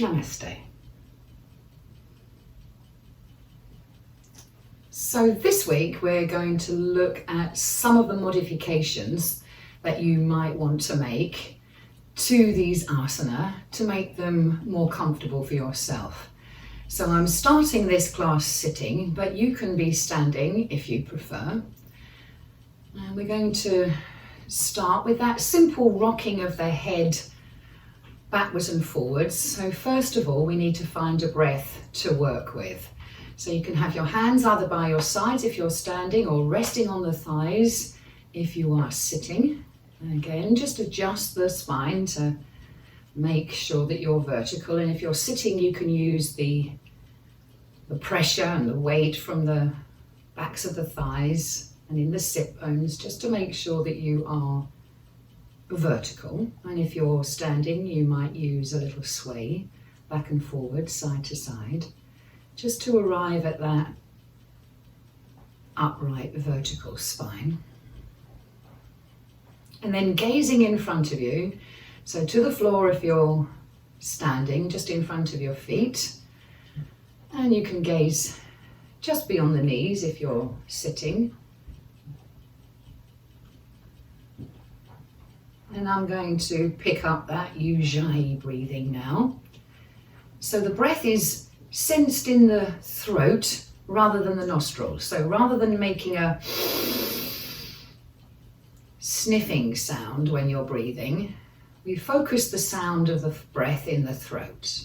Namaste. So this week we're going to look at some of the modifications that you might want to make to these asana to make them more comfortable for yourself. So I'm starting this class sitting, but you can be standing if you prefer. And we're going to start with that simple rocking of the head backwards and forwards. So first of all, we need to find a breath to work with. So you can have your hands either by your sides if you're standing or resting on the thighs if you are sitting. And again, just adjust the spine to make sure that you're vertical. And if you're sitting, you can use the pressure and the weight from the backs of the thighs and in the sit bones just to make sure that you are vertical. And if you're standing, you might use a little sway back and forward, side to side, just to arrive at that upright vertical spine. And then gazing in front of you, so to the floor if you're standing, just in front of your feet. And you can gaze just beyond the knees if you're sitting. And I'm going to pick up that Ujjayi breathing now. So the breath is sensed in the throat rather than the nostrils. So rather than making a sniffing sound when you're breathing, we focus the sound of the breath in the throat.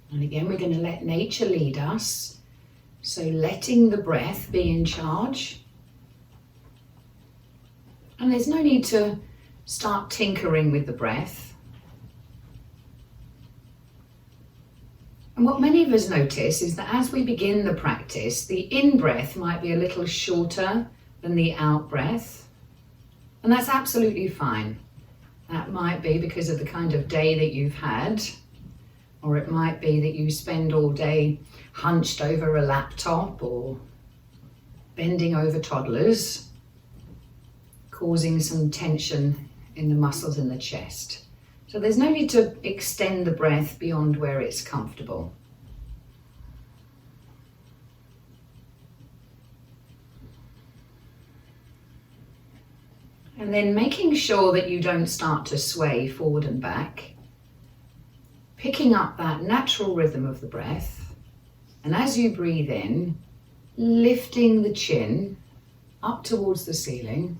And again, we're going to let nature lead us. So letting the breath be in charge. And there's no need to start tinkering with the breath. And what many of us notice is that as we begin the practice, the in-breath might be a little shorter than the out-breath. And that's absolutely fine. That might be because of the kind of day that you've had. Or it might be that you spend all day hunched over a laptop or bending over toddlers, causing some tension in the muscles in the chest. So there's no need to extend the breath beyond where it's comfortable. And then making sure that you don't start to sway forward and back. Picking up that natural rhythm of the breath, and as you breathe in, lifting the chin up towards the ceiling.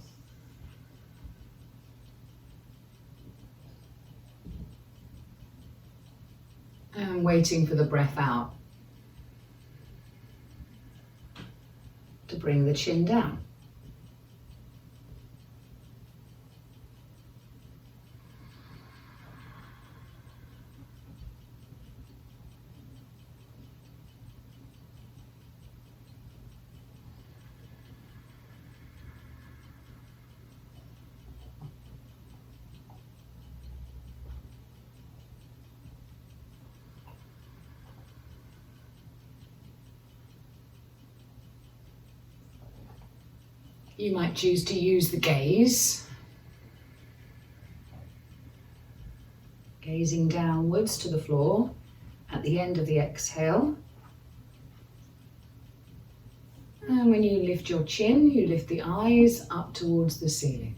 And waiting for the breath out to bring the chin down. You might choose to use the gaze, gazing downwards to the floor at the end of the exhale. And when you lift your chin, you lift the eyes up towards the ceiling.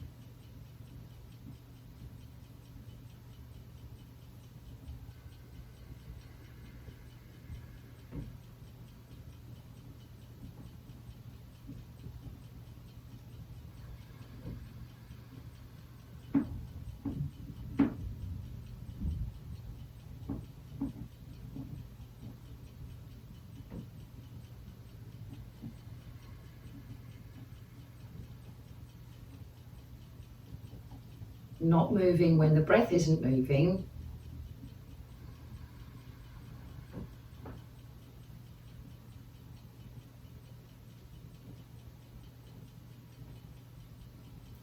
Not moving when the breath isn't moving.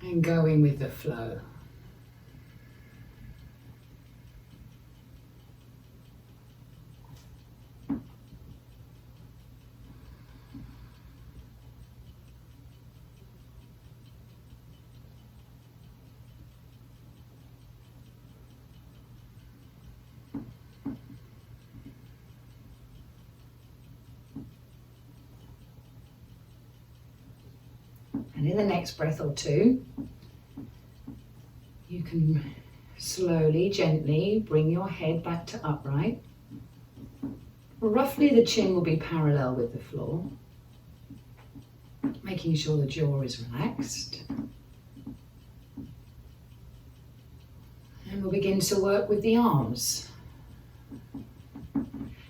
and going with the flow. And in the next breath or two, you can slowly, gently bring your head back to upright. Roughly the chin will be parallel with the floor, making sure the jaw is relaxed. And we'll begin to work with the arms.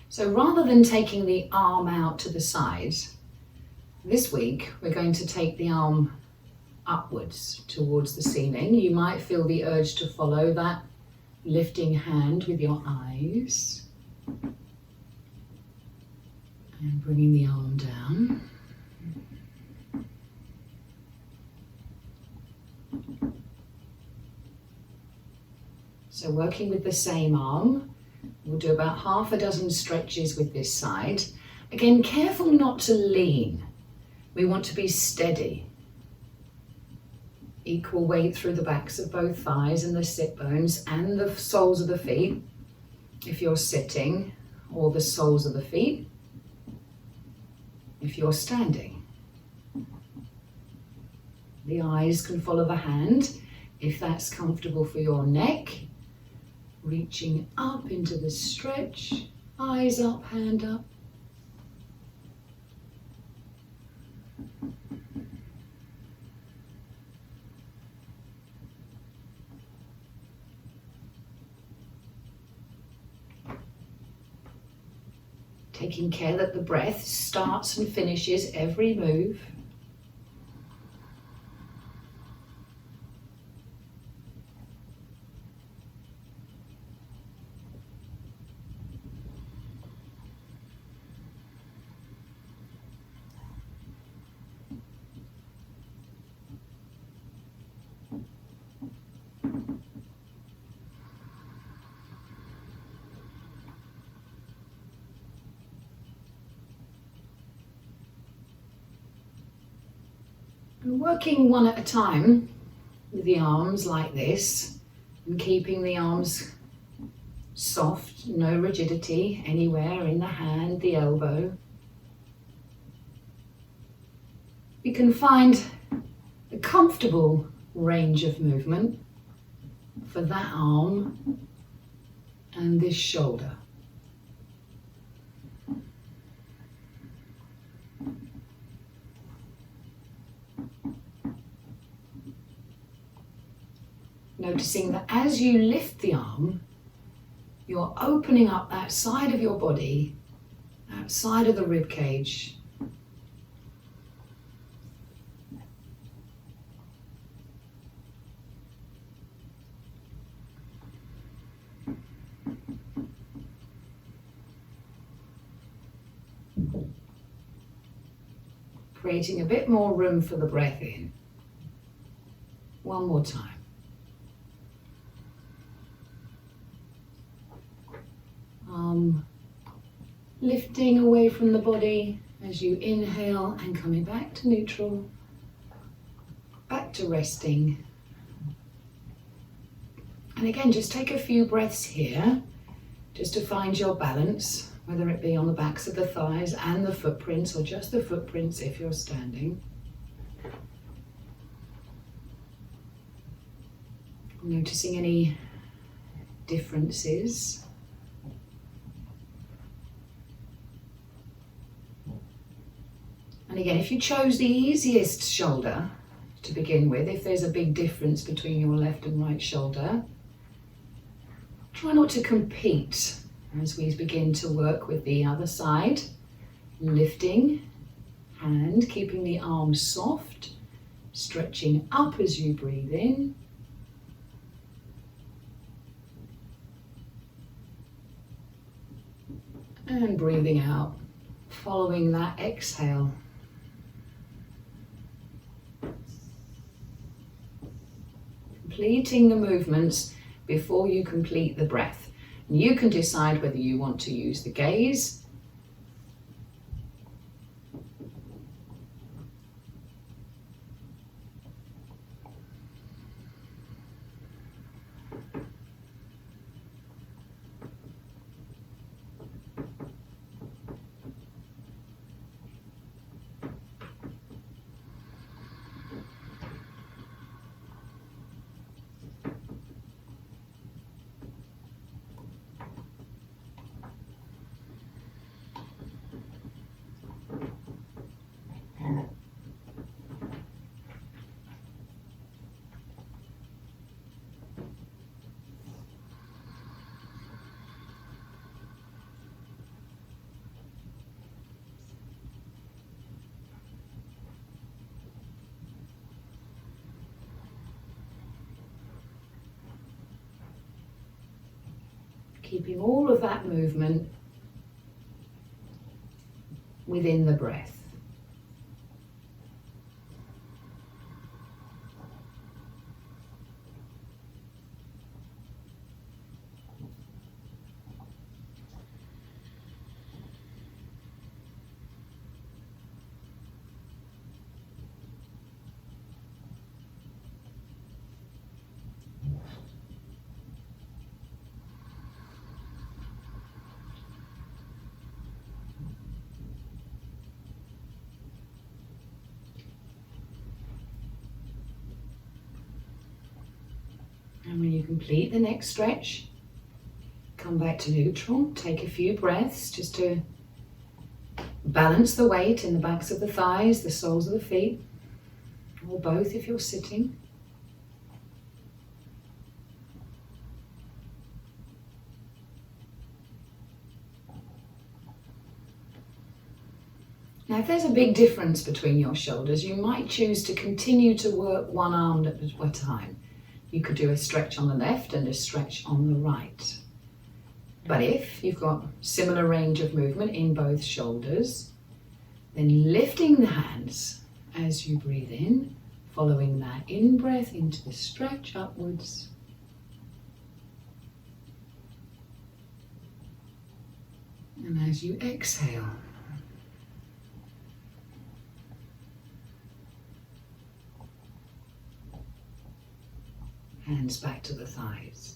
So rather than taking the arm out to the side, this week we're going to take the arm upwards towards the ceiling. You might feel the urge to follow that lifting hand with your eyes. And bringing the arm down. So working with the same arm, we'll do about half a dozen stretches with this side. Again, careful not to lean. We want to be steady. Equal weight through the backs of both thighs and the sit bones and the soles of the feet, if you're sitting, or the soles of the feet, if you're standing. The eyes can follow the hand, if that's comfortable for your neck. Reaching up into the stretch, eyes up, hand up. Taking care that the breath starts and finishes every move. And working one at a time with the arms like this, and keeping the arms soft, no rigidity anywhere in the hand, the elbow. You can find a comfortable range of movement for that arm and this shoulder. Noticing that as you lift the arm, you're opening up that side of your body, that side of the rib cage. Creating a bit more room for the breath in. One more time. Lifting away from the body as you inhale and coming back to neutral, back to resting. And again, just take a few breaths here just to find your balance, whether it be on the backs of the thighs and the footprints or just the footprints if you're standing. Noticing any differences. And again, if you chose the easiest shoulder to begin with, if there's a big difference between your left and right shoulder, try not to compete as we begin to work with the other side. Lifting, hand, keeping the arms soft, stretching up as you breathe in. And breathing out, following that exhale. completing the movements before you complete the breath. And you can decide whether you want to use the gaze keeping all of that movement within the breath. And when you complete the next stretch, come back to neutral, take a few breaths just to balance the weight in the backs of the thighs, the soles of the feet, or both if you're sitting. Now, if there's a big difference between your shoulders, you might choose to continue to work one arm at a time. You could do a stretch on the left and a stretch on the right. But if you've got similar range of movement in both shoulders, then lifting the hands as you breathe in, following that in-breath into the stretch upwards. And as you exhale, hands back to the thighs.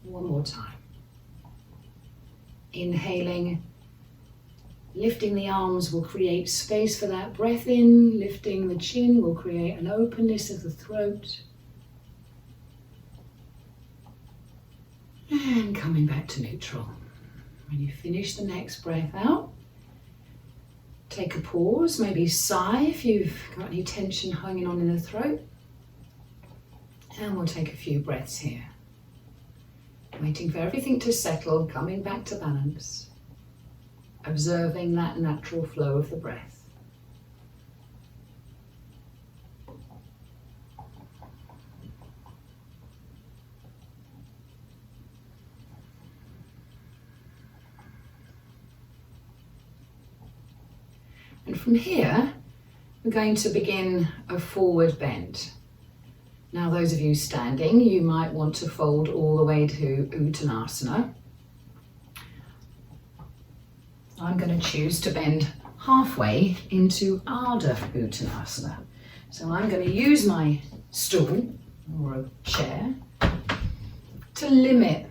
One more time. Inhaling, lifting the arms will create space for that breath in. Lifting the chin will create an openness of the throat. And coming back to neutral. When you finish the next breath out, take a pause, maybe sigh if you've got any tension hanging on in the throat. And we'll take a few breaths here. Waiting for everything to settle, coming back to balance. Observing that natural flow of the breath. And from here, we're going to begin a forward bend. Now, those of you standing, you might want to fold all the way to Uttanasana. I'm going to choose to bend halfway into Ardha Uttanasana. So I'm going to use my stool or a chair to limit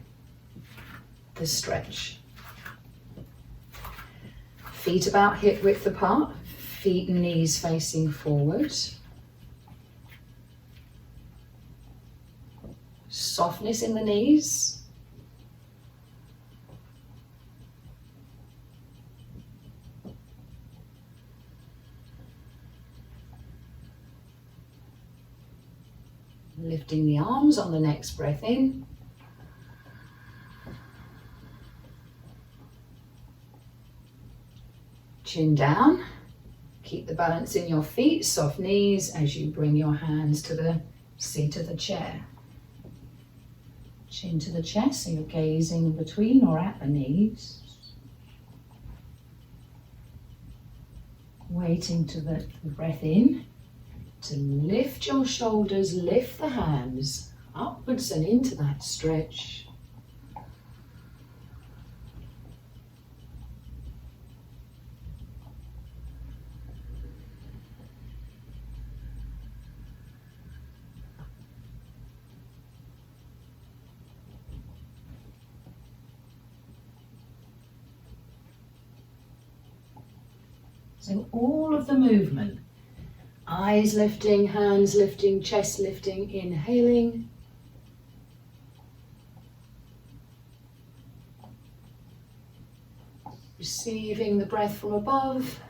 the stretch. Feet about hip width apart, feet and knees facing forward. Softness in the knees. Lifting the arms on the next breath in. Chin down. Keep the balance in your feet, soft knees as you bring your hands to the seat of the chair. Chin to the chest, so you're gazing between or at the knees. Waiting to the breath in to lift your shoulders, lift the hands upwards and into that stretch. So all of the movement, eyes lifting, hands lifting, chest lifting, inhaling. Receiving the breath from above.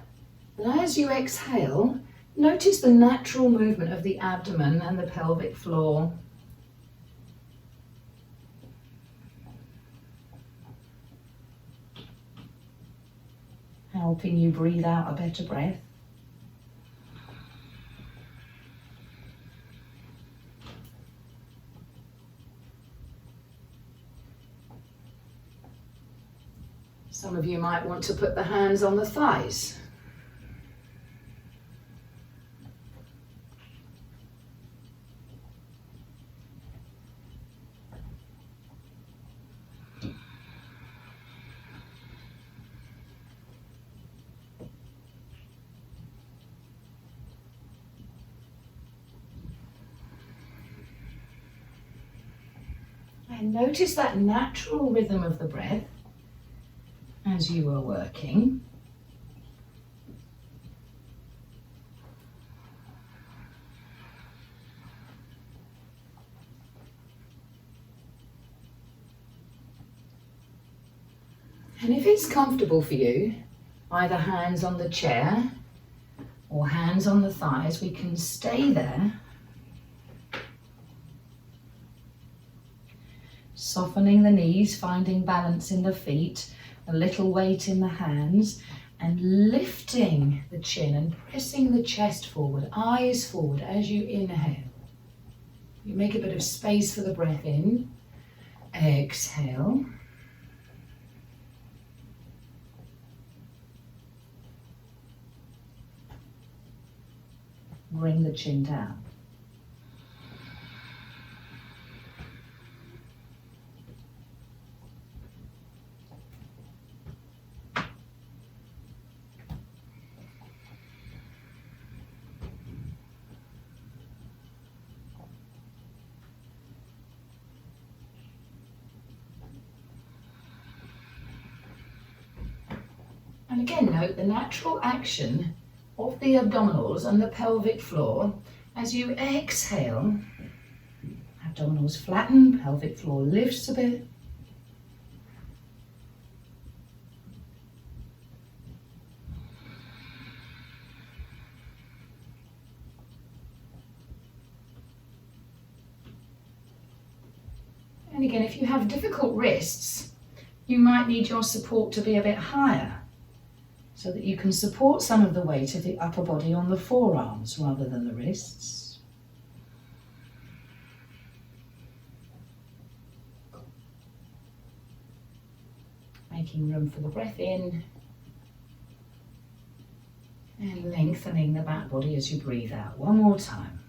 And as you exhale, notice the natural movement of the abdomen and the pelvic floor. Helping you breathe out a better breath. Some of you might want to put the hands on the thighs. And notice that natural rhythm of the breath as you are working. And if it's comfortable for you, either hands on the chair or hands on the thighs, we can stay there. Softening the knees, finding balance in the feet, a little weight in the hands, and lifting the chin and pressing the chest forward, eyes forward as you inhale. You make a bit of space for the breath in. Exhale. Bring the chin down. And again, note the natural action of the abdominals and the pelvic floor as you exhale. Abdominals flatten, pelvic floor lifts a bit. And again, if you have difficult wrists, you might need your support to be a bit higher, so that you can support some of the weight of the upper body on the forearms rather than the wrists. Making room for the breath in and lengthening the back body as you breathe out. One more time.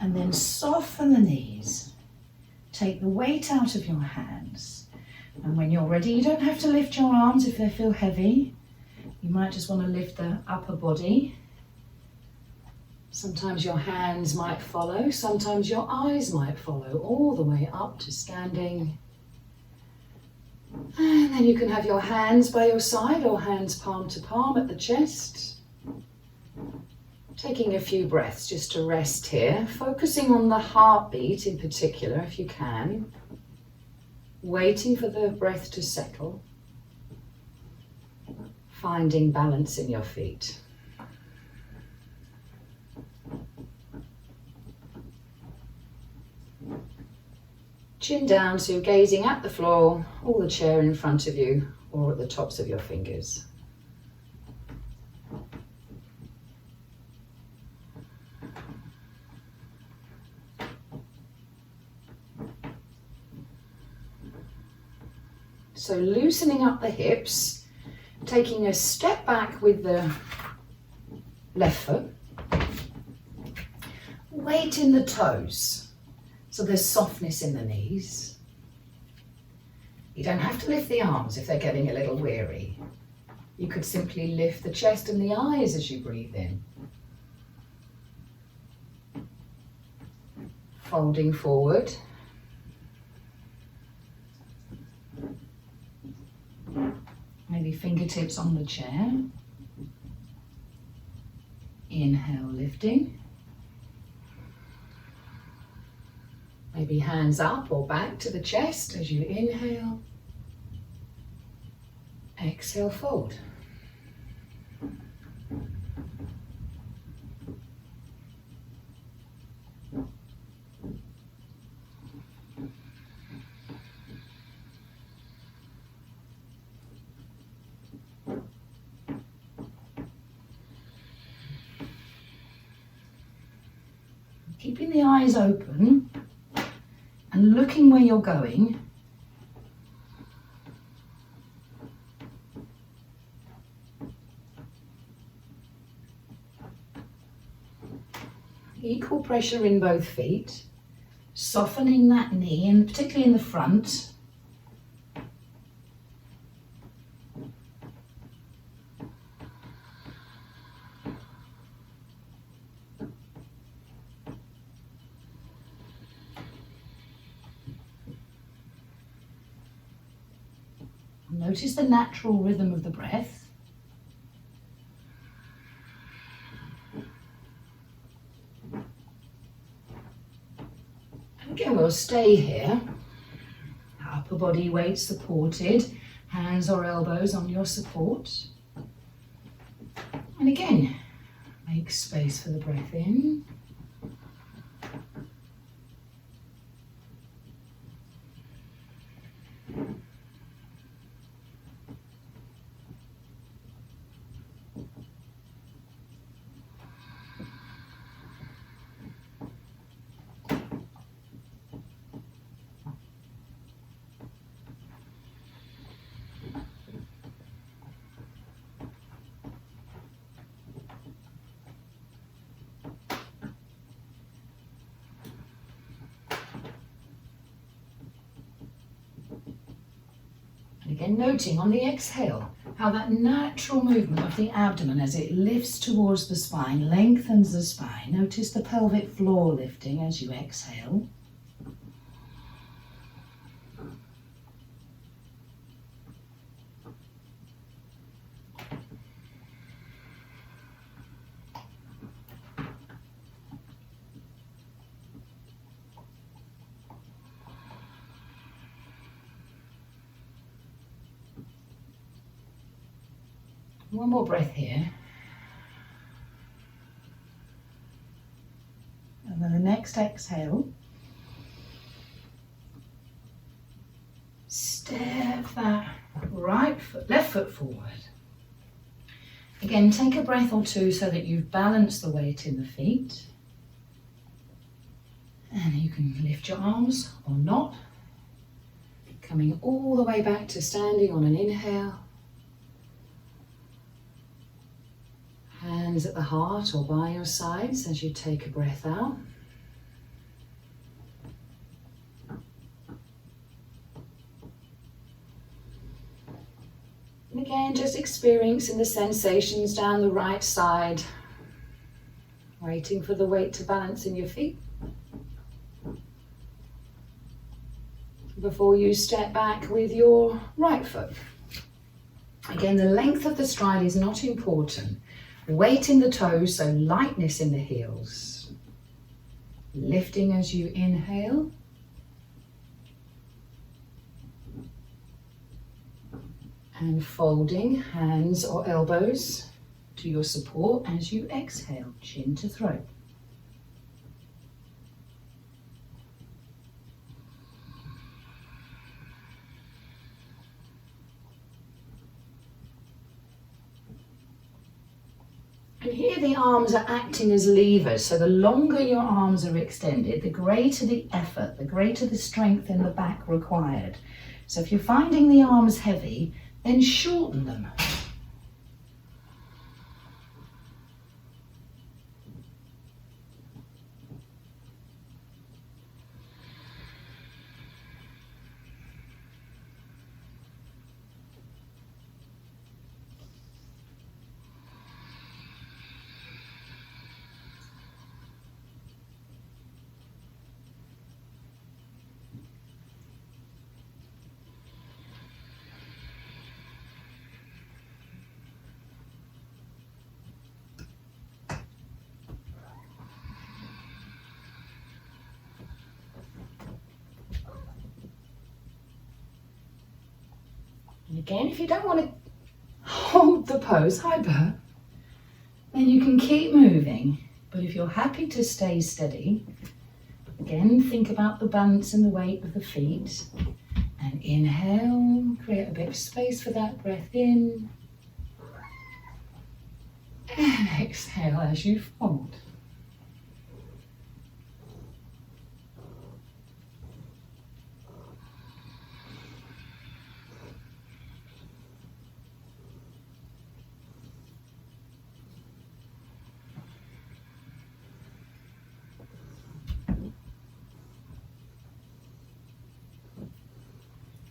And then soften the knees. Take the weight out of your hands. And when you're ready, you don't have to lift your arms if they feel heavy. You might just want to lift the upper body. Sometimes your hands might follow, sometimes your eyes might follow, all the way up to standing. And then you can have your hands by your side or hands palm to palm at the chest. Taking a few breaths just to rest here, focusing on the heartbeat in particular if you can. Waiting for the breath to settle. Finding balance in your feet. Chin down, so you're gazing at the floor, or the chair in front of you, or at the tops of your fingers. So loosening up the hips, taking a step back with the left foot. Weight in the toes. So there's softness in the knees. You don't have to lift the arms if they're getting a little weary. You could simply lift the chest and the eyes as you breathe in. Folding forward. Maybe fingertips on the chair. Inhale, lifting. Maybe hands up or back to the chest as you inhale. Exhale, fold. Keeping the eyes open and looking where you're going. Equal pressure in both feet, softening that knee, and particularly in the front. Notice the natural rhythm of the breath. And again, we'll stay here. Upper body weight supported, hands or elbows on your support. And again, make space for the breath in. Again, noting on the exhale how that natural movement of the abdomen as it lifts towards the spine, lengthens the spine. Notice the pelvic floor lifting as you exhale. One more breath here. And then the next exhale. Step that left foot forward. Again, take a breath or two so that you've balanced the weight in the feet. And you can lift your arms or not. Coming all the way back to standing on an inhale. Hands at the heart or by your sides as you take a breath out. And again, just experiencing the sensations down the right side, waiting for the weight to balance in your feet before you step back with your right foot. Again, the length of the stride is not important. Weight in the toes, so lightness in the heels. Lifting as you inhale. And folding hands or elbows to your support as you exhale, chin to throat. And here the arms are acting as levers, so the longer your arms are extended, the greater the effort, the greater the strength in the back required. So if you're finding the arms heavy, then shorten them. And again, if you don't want to hold the pose, hi Bert, then you can keep moving. But if you're happy to stay steady, again, think about the balance and the weight of the feet. And inhale, create a bit of space for that breath in. And exhale as you fold.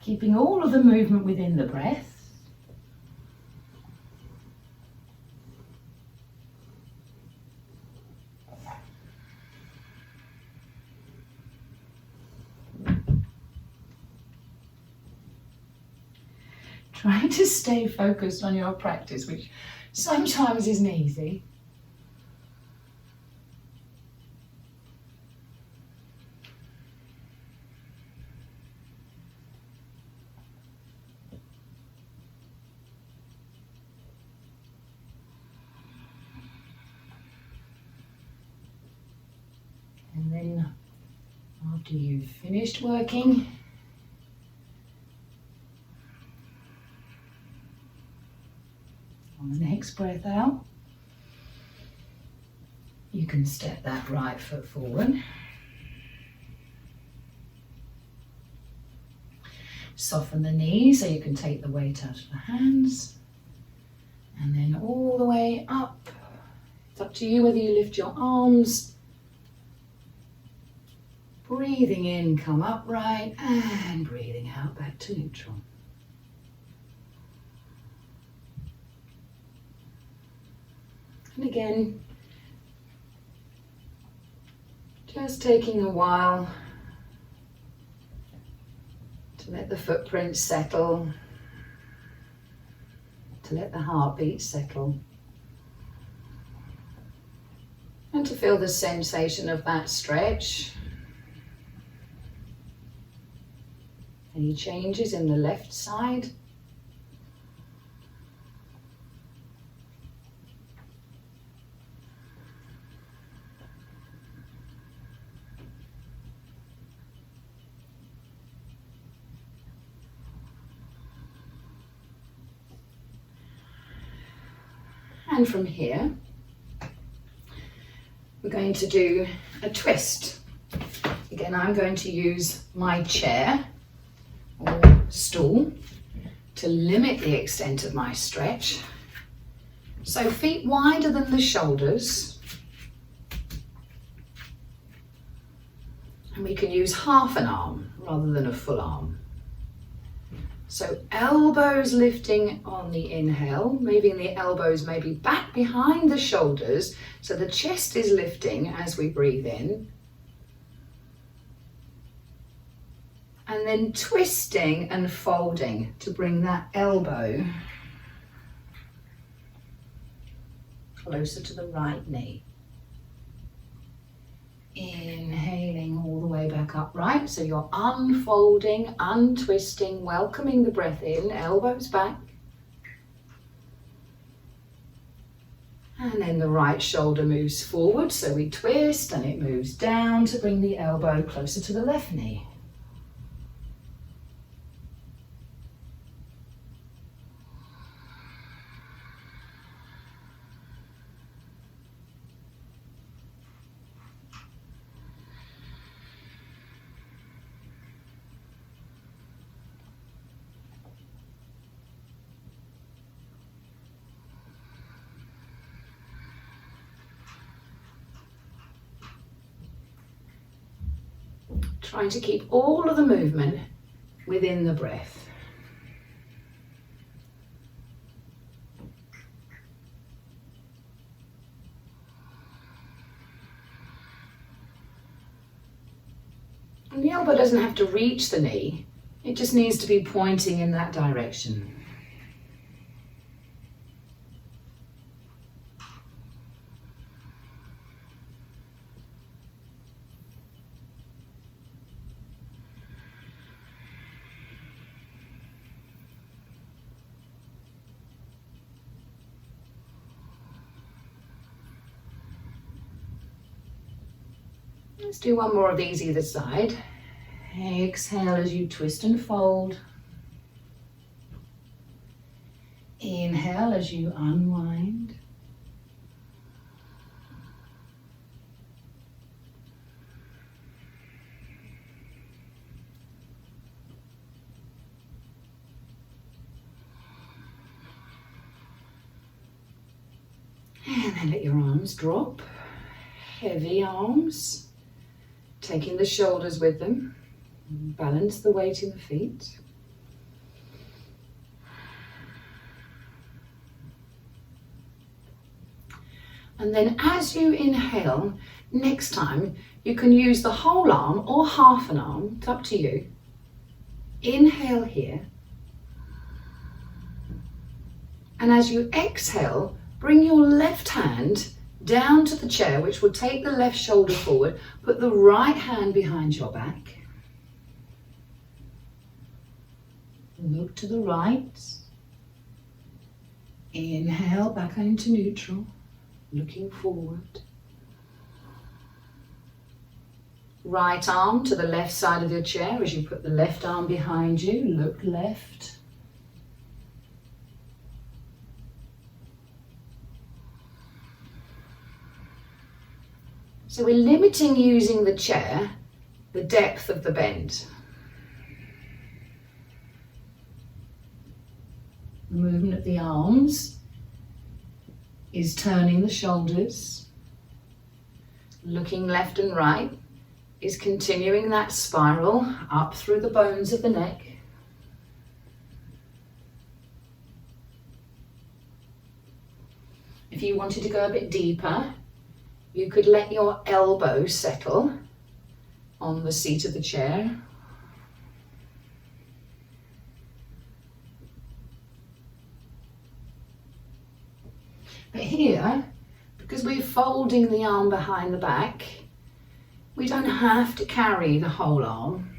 Keeping all of the movement within the breath. Trying to stay focused on your practice, which sometimes isn't easy. And then after you've finished working, on the next breath out, you can step that right foot forward. Soften the knees so you can take the weight out of the hands. And then all the way up. It's up to you whether you lift your arms. Breathing in, come upright, and breathing out back to neutral. And again, just taking a while to let the footprints settle, to let the heartbeat settle, and to feel the sensation of that stretch. Any changes in the left side? And from here, we're going to do a twist. Again, I'm going to use my chair or stool to limit the extent of my stretch. So feet wider than the shoulders. And we can use half an arm rather than a full arm. So elbows lifting on the inhale, moving the elbows maybe back behind the shoulders so the chest is lifting as we breathe in. And then twisting and folding to bring that elbow closer to the right knee. Inhaling all the way back upright, so you're unfolding, untwisting, welcoming the breath in, elbows back. And then the right shoulder moves forward, so we twist and it moves down to bring the elbow closer to the left knee. Trying to keep all of the movement within the breath. And the elbow doesn't have to reach the knee, it just needs to be pointing in that direction. Let's do one more of these either side. Exhale as you twist and fold. Inhale as you unwind. And then let your arms drop. Heavy arms. Taking the shoulders with them, balance the weight in the feet. And then as you inhale, next time you can use the whole arm or half an arm, it's up to you. Inhale here. And as you exhale, bring your left hand down to the chair, which will take the left shoulder forward. Put the right hand behind your back. Look to the right. Inhale back into neutral, looking forward. Right arm to the left side of your chair as you put the left arm behind you. Look left. So we're limiting using the chair, the depth of the bend. The movement of the arms is turning the shoulders. Looking left and right is continuing that spiral up through the bones of the neck. If you wanted to go a bit deeper, you could let your elbow settle on the seat of the chair. But here, because we're folding the arm behind the back, we don't have to carry the whole arm.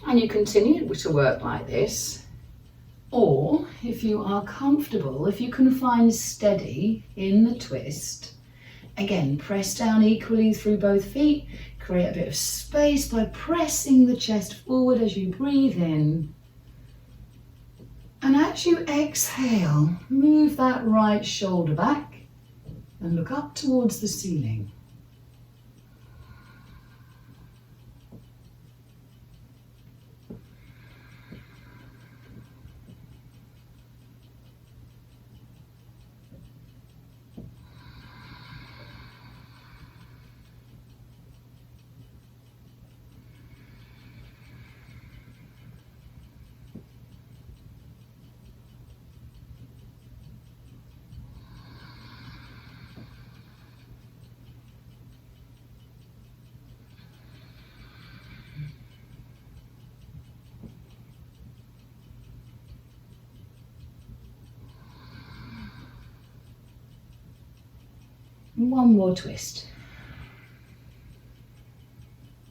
And you continue to work like this, or if you are comfortable, if you can find steady in the twist, again, press down equally through both feet, create a bit of space by pressing the chest forward as you breathe in. And as you exhale, move that right shoulder back and look up towards the ceiling. One more twist.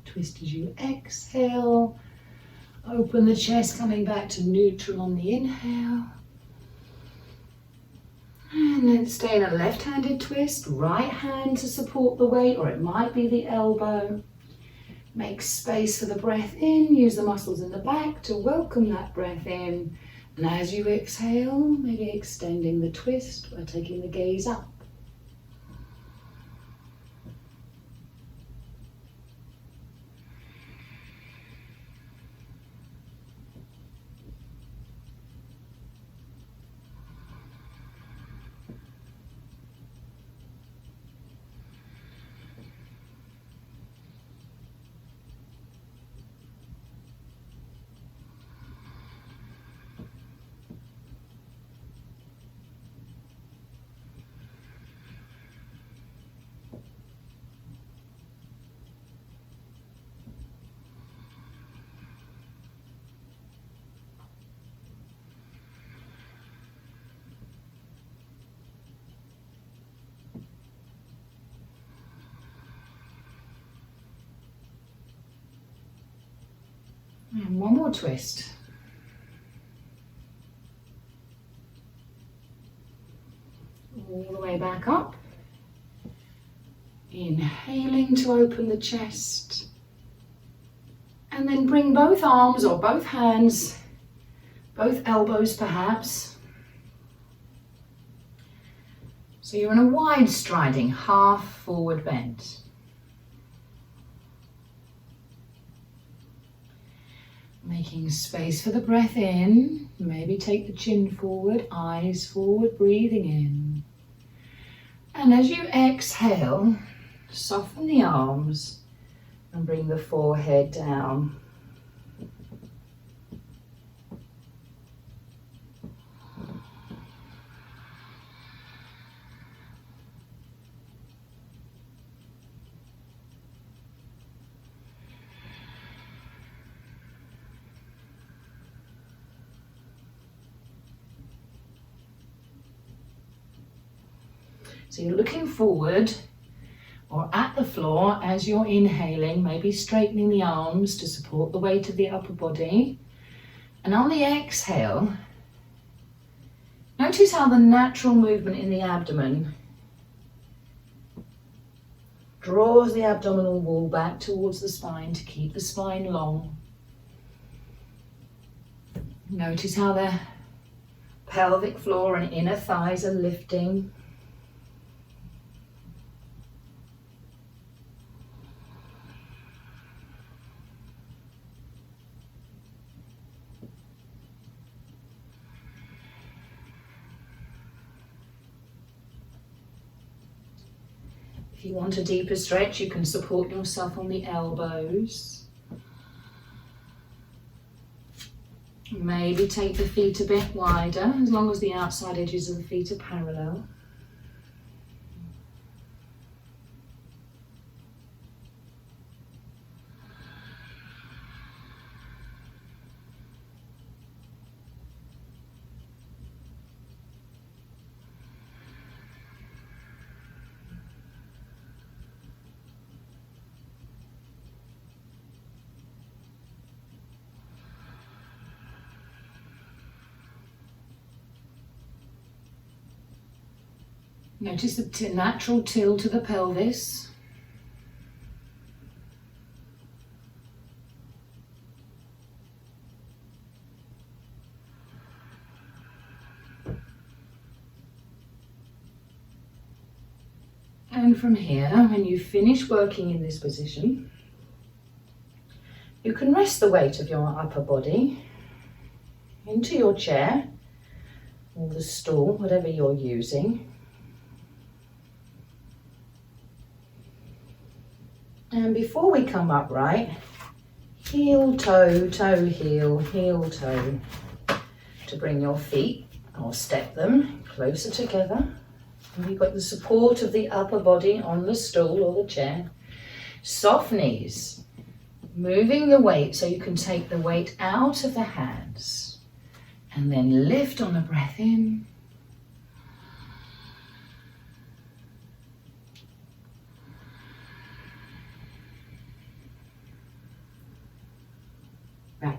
Twist as you exhale. Open the chest, coming back to neutral on the inhale. And then stay in a left-handed twist. Right hand to support the weight, or it might be the elbow. Make space for the breath in. Use the muscles in the back to welcome that breath in. And as you exhale, maybe extending the twist by taking the gaze up. And one more twist. All the way back up. Inhaling to open the chest. And then bring both arms or both hands, both elbows perhaps. So you're in a wide striding half forward bend. Making space for the breath in. Maybe take the chin forward, eyes forward, breathing in. And as you exhale, soften the arms and bring the forehead down. So you're looking forward or at the floor as you're inhaling, maybe straightening the arms to support the weight of the upper body. And on the exhale, notice how the natural movement in the abdomen draws the abdominal wall back towards the spine to keep the spine long. Notice how the pelvic floor and inner thighs are lifting. If you want a deeper stretch, you can support yourself on the elbows. Maybe take the feet a bit wider, as long as the outside edges of the feet are parallel. Notice the natural tilt of the pelvis. And from here, when you finish working in this position, you can rest the weight of your upper body into your chair or the stool, whatever you're using. And before we come upright, heel, toe, toe, heel, toe, to bring your feet or step them closer together. And you've got the support of the upper body on the stool or the chair. Soft knees, moving the weight so you can take the weight out of the hands. And then lift on a breath in.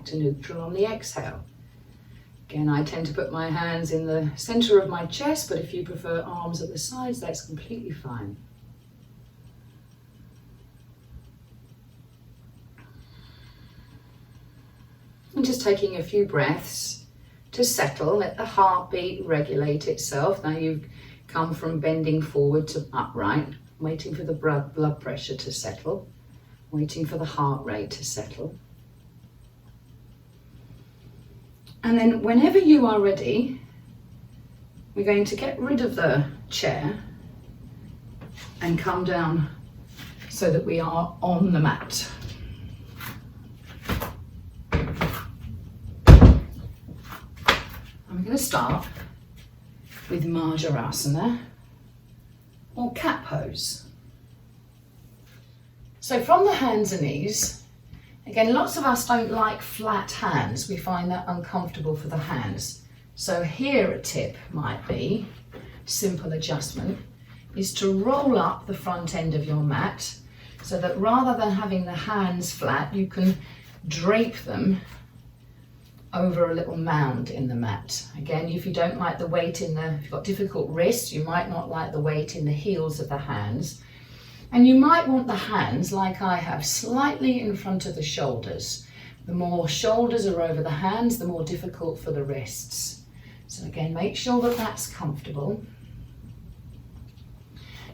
back to neutral on the exhale. Again, I tend to put my hands in the center of my chest, but if you prefer arms at the sides, that's completely fine. And just taking a few breaths to settle, let the heartbeat regulate itself. Now you've come from bending forward to upright, waiting for the blood pressure to settle, waiting for the heart rate to settle. And then whenever you are ready, we're going to get rid of the chair and come down so that we are on the mat. I'm going to start with Asana or cat pose. So from the hands and knees, again, lots of us don't like flat hands. We find that uncomfortable for the hands. So here a tip might be, simple adjustment, is to roll up the front end of your mat so that rather than having the hands flat, you can drape them over a little mound in the mat. Again, if you don't like the weight if you've got difficult wrists, you might not like the weight in the heels of the hands. And you might want the hands, like I have, slightly in front of the shoulders. The more shoulders are over the hands, the more difficult for the wrists. So again, make sure that that's comfortable.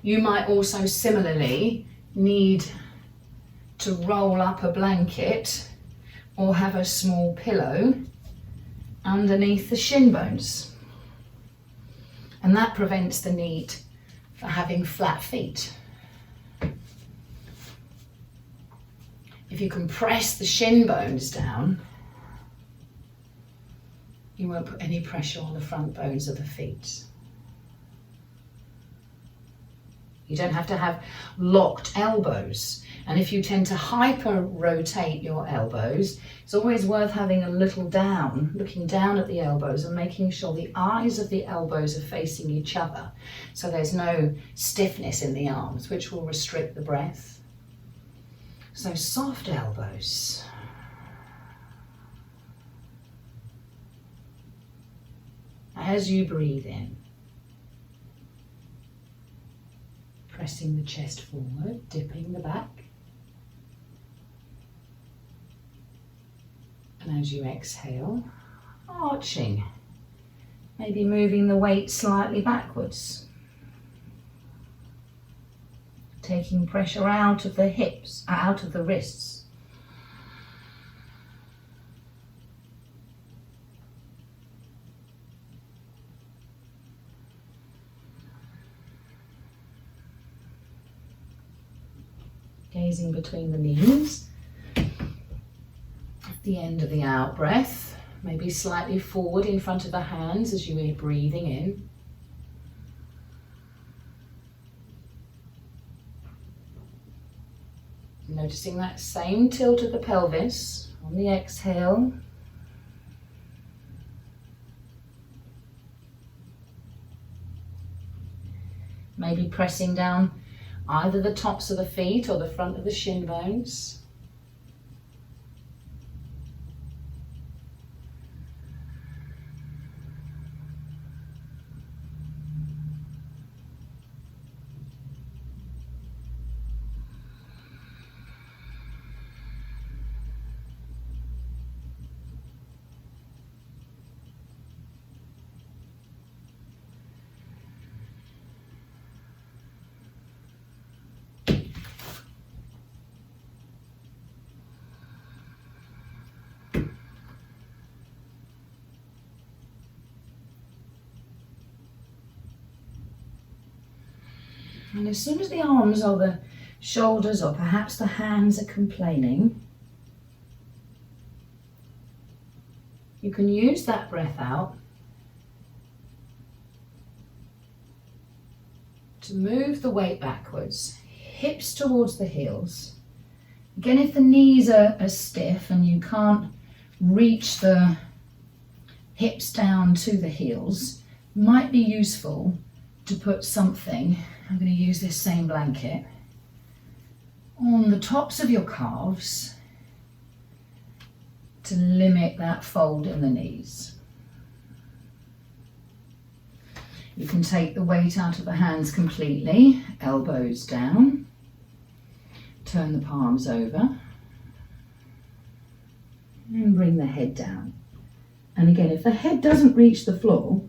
You might also similarly need to roll up a blanket or have a small pillow underneath the shin bones. And that prevents the need for having flat feet. If you can press the shin bones down, you won't put any pressure on the front bones of the feet. You don't have to have locked elbows. And if you tend to hyper rotate your elbows, it's always worth having a little down, looking down at the elbows and making sure the eyes of the elbows are facing each other. So there's no stiffness in the arms, which will restrict the breath. So soft elbows. As you breathe in, pressing the chest forward, dipping the back. And as you exhale, arching, maybe moving the weight slightly backwards. Taking pressure out of the hips, out of the wrists. Gazing between the knees. At the end of the out breath, maybe slightly forward in front of the hands as you are breathing in. Noticing that same tilt of the pelvis on the exhale. Maybe pressing down either the tops of the feet or the front of the shin bones. And as soon as the arms or the shoulders or perhaps the hands are complaining, you can use that breath out to move the weight backwards, hips towards the heels. Again, if the knees are stiff and you can't reach the hips down to the heels, it might be useful to put something, I'm going to use this same blanket, on the tops of your calves to limit that fold in the knees. You can take the weight out of the hands completely, elbows down, turn the palms over, and bring the head down. And again, if the head doesn't reach the floor,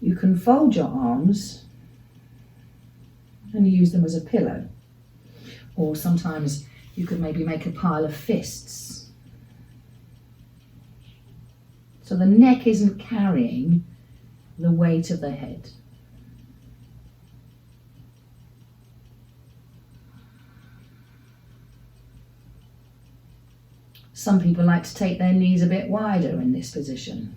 you can fold your arms and use them as a pillow. Or sometimes you could maybe make a pile of fists. So the neck isn't carrying the weight of the head. Some people like to take their knees a bit wider in this position.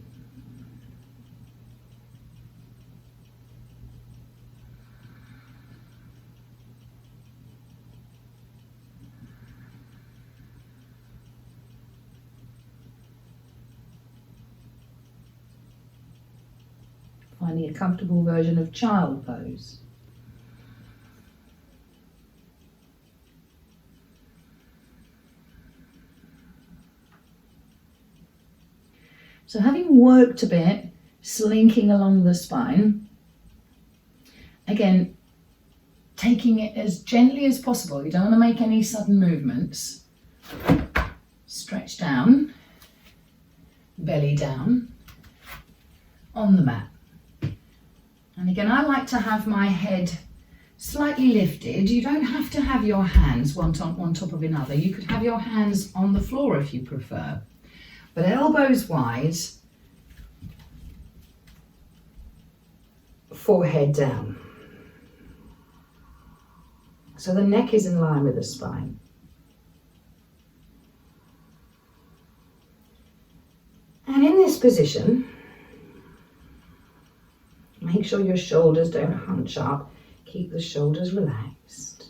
Finding a comfortable version of child pose. So having worked a bit, slinking along the spine, again, taking it as gently as possible. You don't want to make any sudden movements. Stretch down, belly down on the mat. And again, I like to have my head slightly lifted. You don't have to have your hands one top of another. You could have your hands on the floor if you prefer. But elbows wide, forehead down. So the neck is in line with the spine. And in this position, make sure your shoulders don't hunch up. Keep the shoulders relaxed.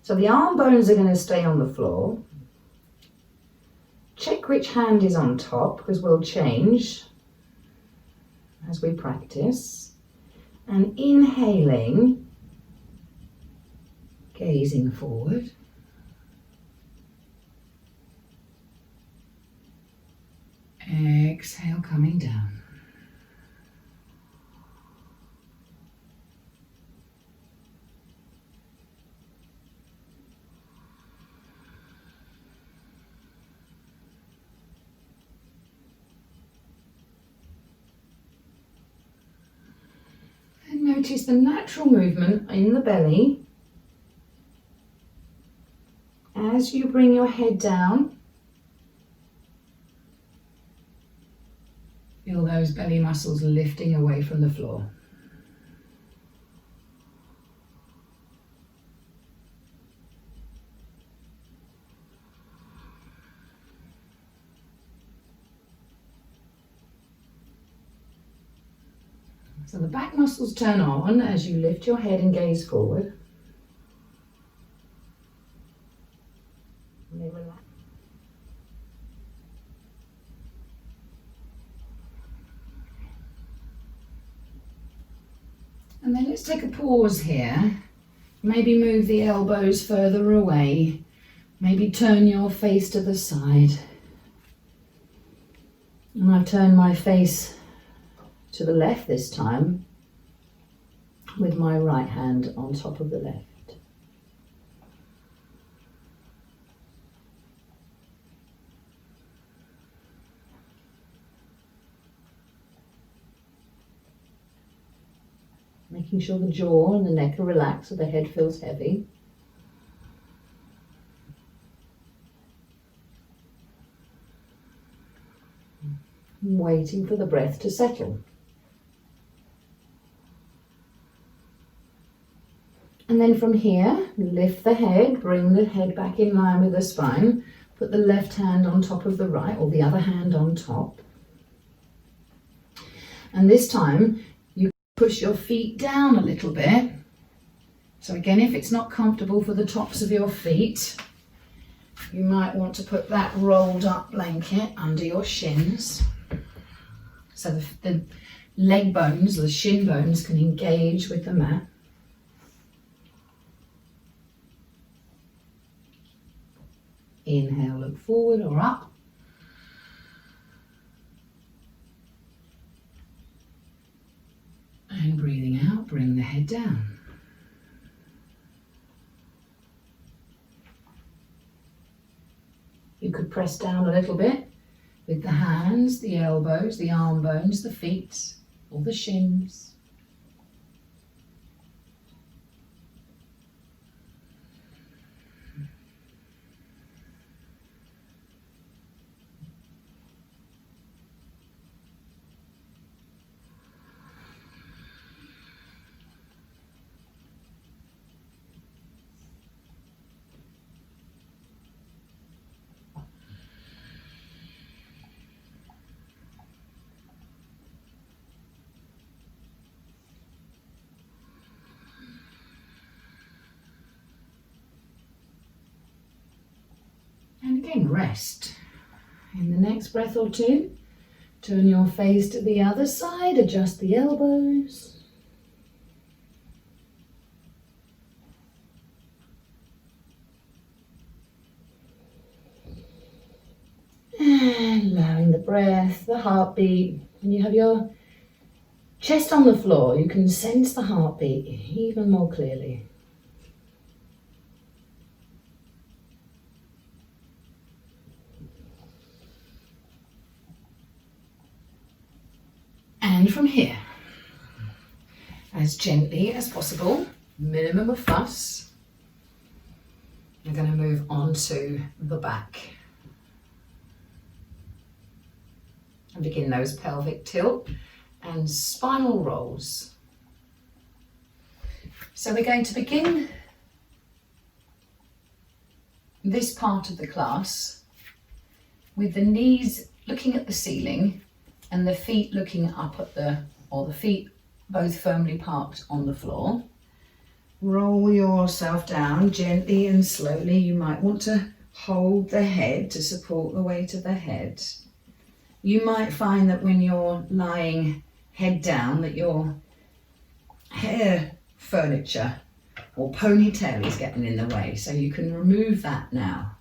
So the arm bones are going to stay on the floor. Check which hand is on top, because we'll change as we practice. And inhaling, gazing forward. Exhale, coming down. And notice the natural movement in the belly as you bring your head down. Feel those belly muscles lifting away from the floor. So the back muscles turn on as you lift your head and gaze forward. And they relax. And then let's take a pause here. Maybe move the elbows further away. Maybe turn your face to the side. And I've turned my face to the left this time, with my right hand on top of the left. Making sure the jaw and the neck are relaxed so the head feels heavy. Waiting for the breath to settle. And then from here, lift the head, bring the head back in line with the spine. Put the left hand on top of the right, or the other hand on top. And this time, you push your feet down a little bit. So again, if it's not comfortable for the tops of your feet, you might want to put that rolled up blanket under your shins. So the leg bones, the shin bones can engage with the mat. Inhale, look forward or up. And breathing out, bring the head down. You could press down a little bit with the hands, the elbows, the arm bones, the feet, or the shins. And again, rest. In the next breath or two, turn your face to the other side, adjust the elbows. And allowing the breath, the heartbeat. When you have your chest on the floor, you can sense the heartbeat even more clearly. And from here, as gently as possible, minimum of fuss, we're going to move on to the back. And begin those pelvic tilt and spinal rolls. So we're going to begin this part of the class with the knees looking at the ceiling and the feet looking up at the feet both firmly parked on the floor. Roll yourself down gently and slowly. You might want to hold the head to support the weight of the head. You might find that when you're lying head down that your hair furniture or ponytail is getting in the way, so you can remove that now.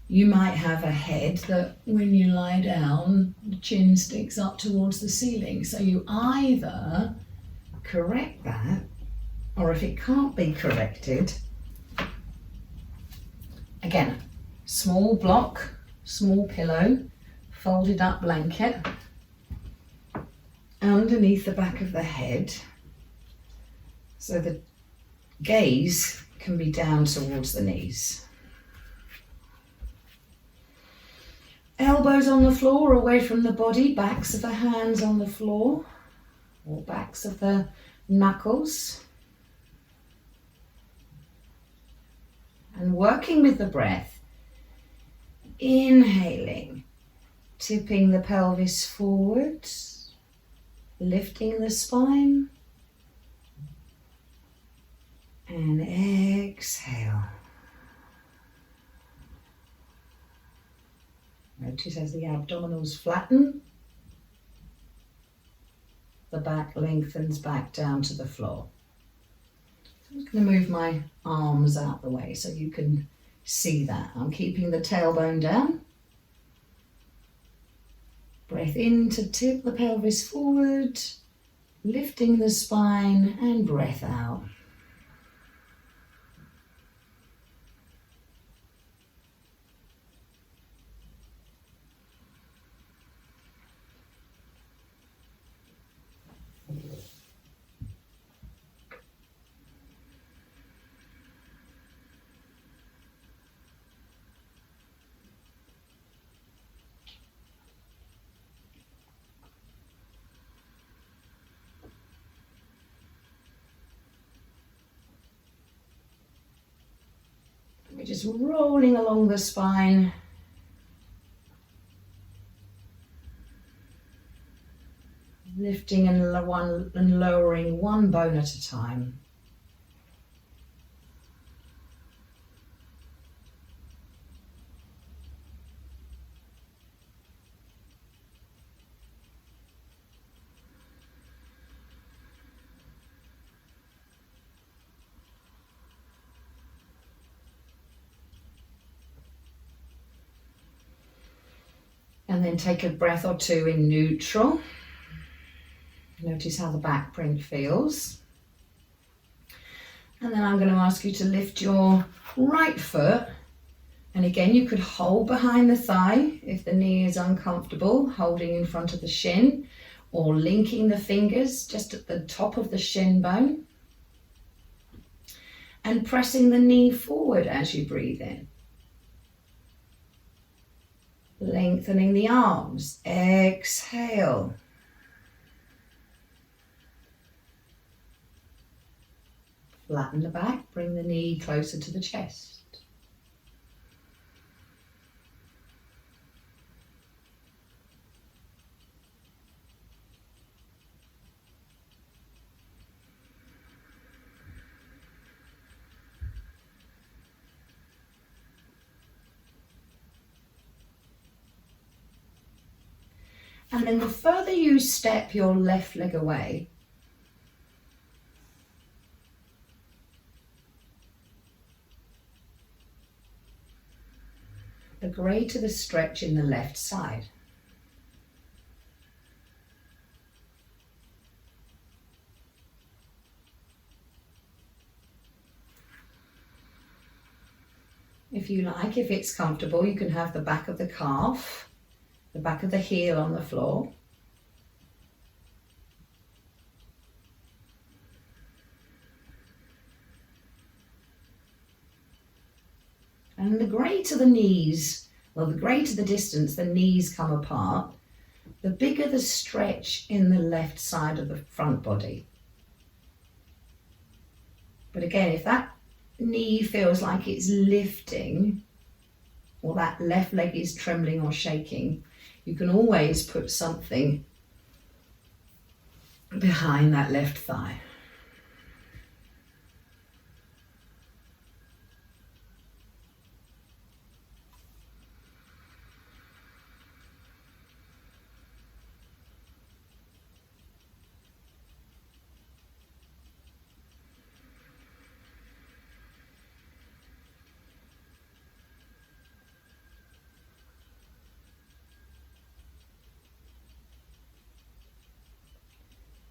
You might have a head that when you lie down, the chin sticks up towards the ceiling. So you either correct that, or if it can't be corrected, again, small block, small pillow, folded up blanket underneath the back of the head, so the gaze can be down towards the knees. Elbows on the floor, away from the body, backs of the hands on the floor, or backs of the knuckles. And working with the breath, inhaling, tipping the pelvis forwards, lifting the spine, and exhale. Notice as the abdominals flatten, the back lengthens back down to the floor. So I'm just going to move my arms out the way so you can see that. I'm keeping the tailbone down. Breath in to tip the pelvis forward, lifting the spine, and breath out. We're just rolling along the spine. Lifting and lowering one bone at a time. And then take a breath or two in neutral. Notice how the back print feels. And then I'm going to ask you to lift your right foot. And again, you could hold behind the thigh if the knee is uncomfortable, holding in front of the shin, or linking the fingers just at the top of the shin bone. And pressing the knee forward as you breathe in. Lengthening the arms. Exhale. Flatten the back, bring the knee closer to the chest. And then the further you step your left leg away, the greater the stretch in the left side. If you like, if it's comfortable, you can have the back of the calf, the back of the heel on the floor. And the greater the knees, well, the greater the distance the knees come apart, the bigger the stretch in the left side of the front body. But again, if that knee feels like it's lifting, or that left leg is trembling or shaking, you can always put something behind that left thigh.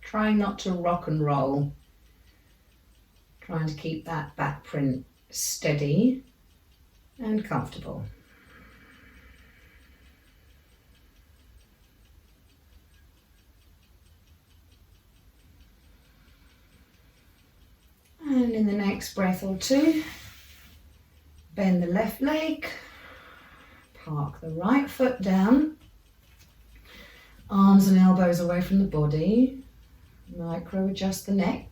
Trying not to rock and roll, trying to keep that back print steady and comfortable. And in the next breath or two, bend the left leg, park the right foot down, arms and elbows away from the body. Micro adjust the neck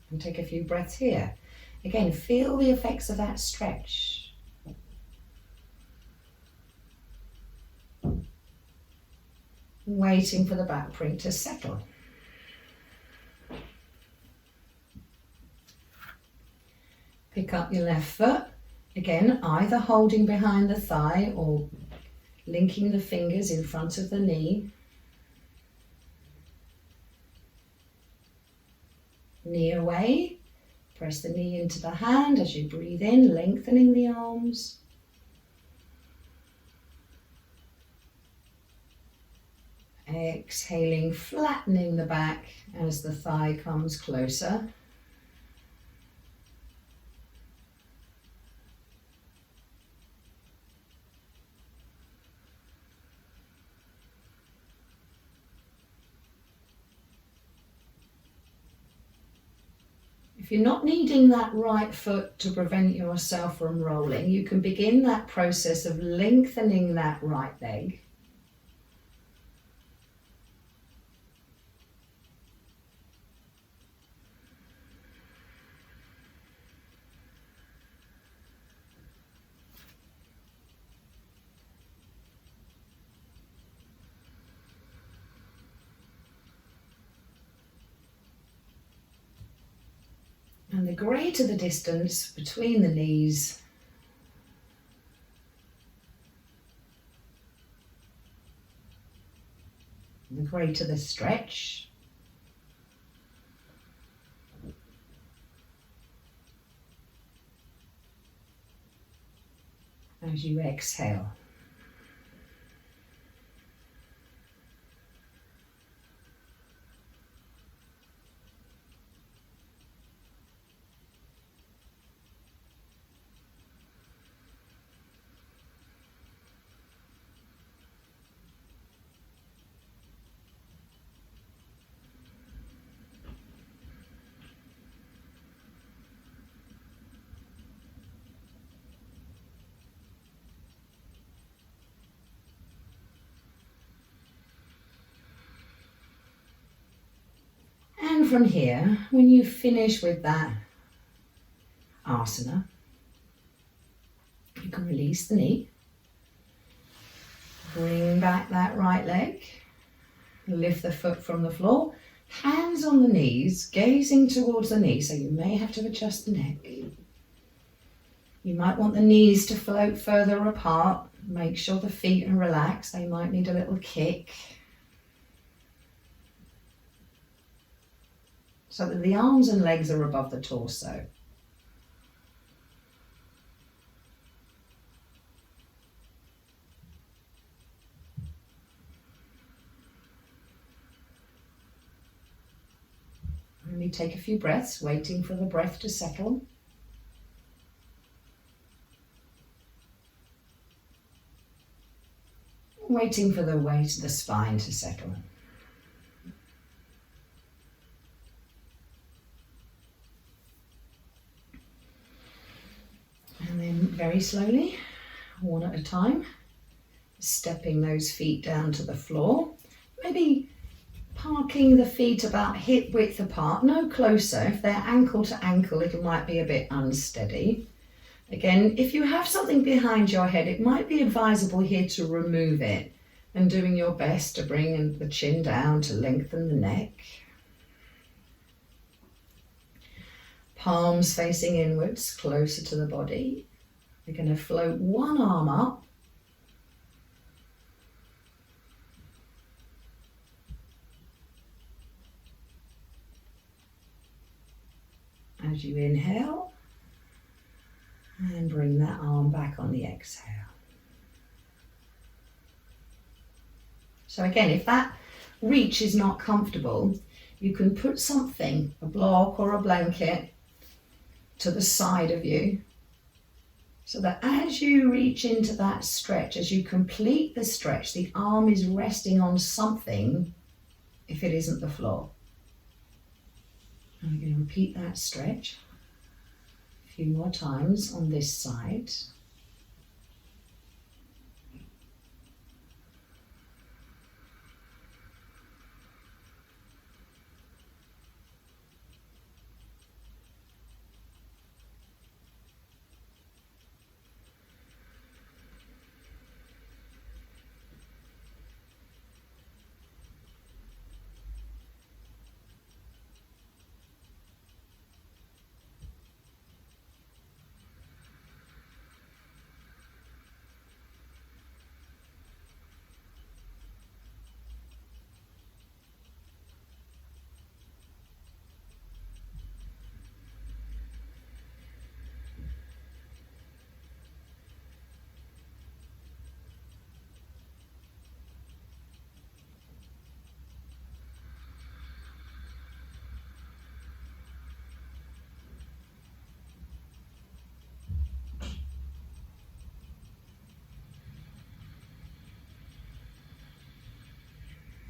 and take a few breaths here. Again, feel the effects of that stretch. Waiting for the back print to settle. Pick up your left foot, again either holding behind the thigh or linking the fingers in front of the knee. Knee away, press the knee into the hand as you breathe in, lengthening the arms. Exhaling, flattening the back as the thigh comes closer. If you're not needing that right foot to prevent yourself from rolling, you can begin that process of lengthening that right leg. And the greater the distance between the knees, the greater the stretch. as you exhale. And from here, when you finish with that asana, you can release the knee, bring back that right leg, lift the foot from the floor, hands on the knees, gazing towards the knee, so you may have to adjust the neck. You might want the knees to float further apart, make sure the feet are relaxed, they might need a little kick, so that the arms and legs are above the torso. Only take a few breaths, waiting for the breath to settle. Waiting for the weight of the spine to settle. And then very slowly, one at a time, stepping those feet down to the floor. Maybe parking the feet about hip width apart, no closer. If they're ankle to ankle, it might be a bit unsteady. Again, if you have something behind your head, it might be advisable here to remove it and doing your best to bring the chin down to lengthen the neck. Palms facing inwards, closer to the body. We're going to float one arm up. As you inhale, and bring that arm back on the exhale. So again, if that reach is not comfortable, you can put something, a block or a blanket, to the side of you, so that as you reach into that stretch, as you complete the stretch, the arm is resting on something if it isn't the floor. And we're going to repeat that stretch a few more times on this side.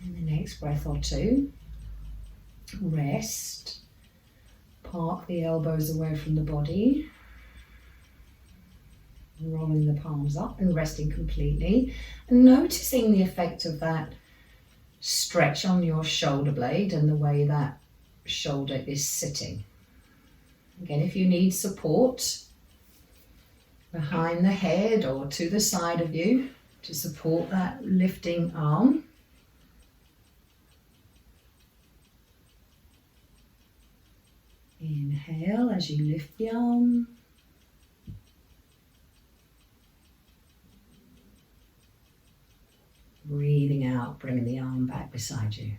And the next breath or two, rest, park the elbows away from the body, rolling the palms up and resting completely, and noticing the effect of that stretch on your shoulder blade and the way that shoulder is sitting. Again, if you need support behind the head or to the side of you to support that lifting arm, inhale as you lift the arm. Breathing out, bringing the arm back beside you.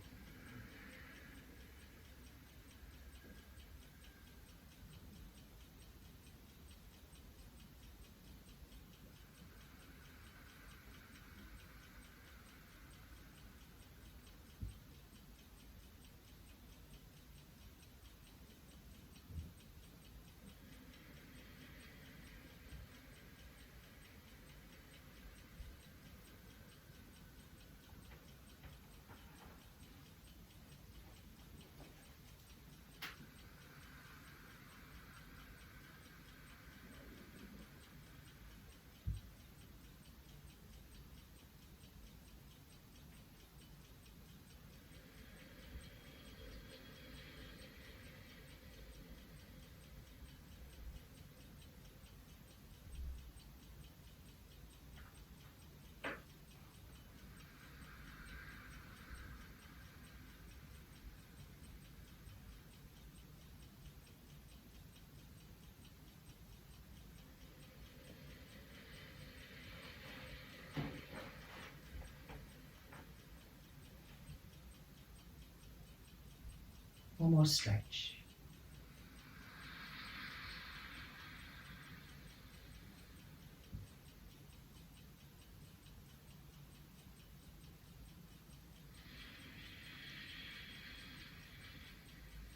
One more stretch.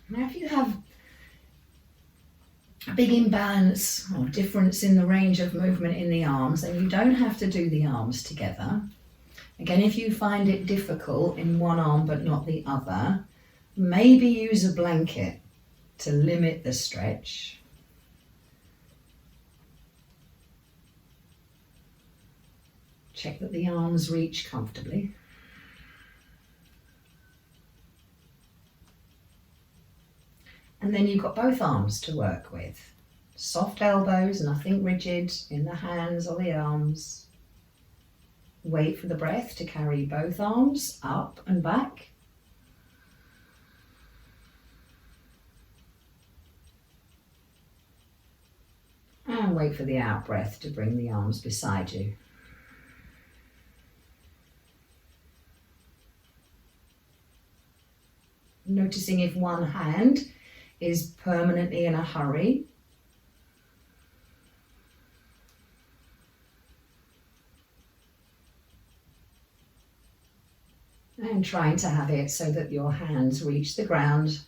Now if you have a big imbalance or difference in the range of movement in the arms, then you don't have to do the arms together. Again, if you find it difficult in one arm but not the other, maybe use a blanket to limit the stretch. Check that the arms reach comfortably. And then you've got both arms to work with. Soft elbows, nothing rigid in the hands or the arms. Wait for the breath to carry both arms up and back. And wait for the out breath to bring the arms beside you. Noticing if one hand is permanently in a hurry. And trying to have it so that your hands reach the ground,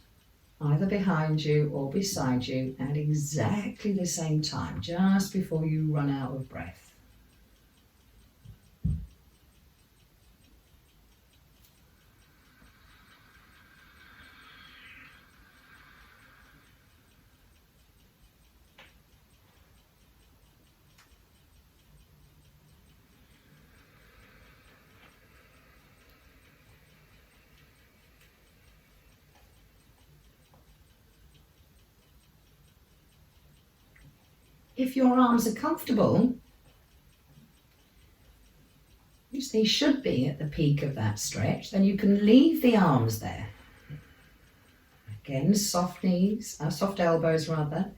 either behind you or beside you at exactly the same time, just before you run out of breath. If your arms are comfortable, which they should be at the peak of that stretch, then you can leave the arms there. Again, soft knees, soft elbows rather.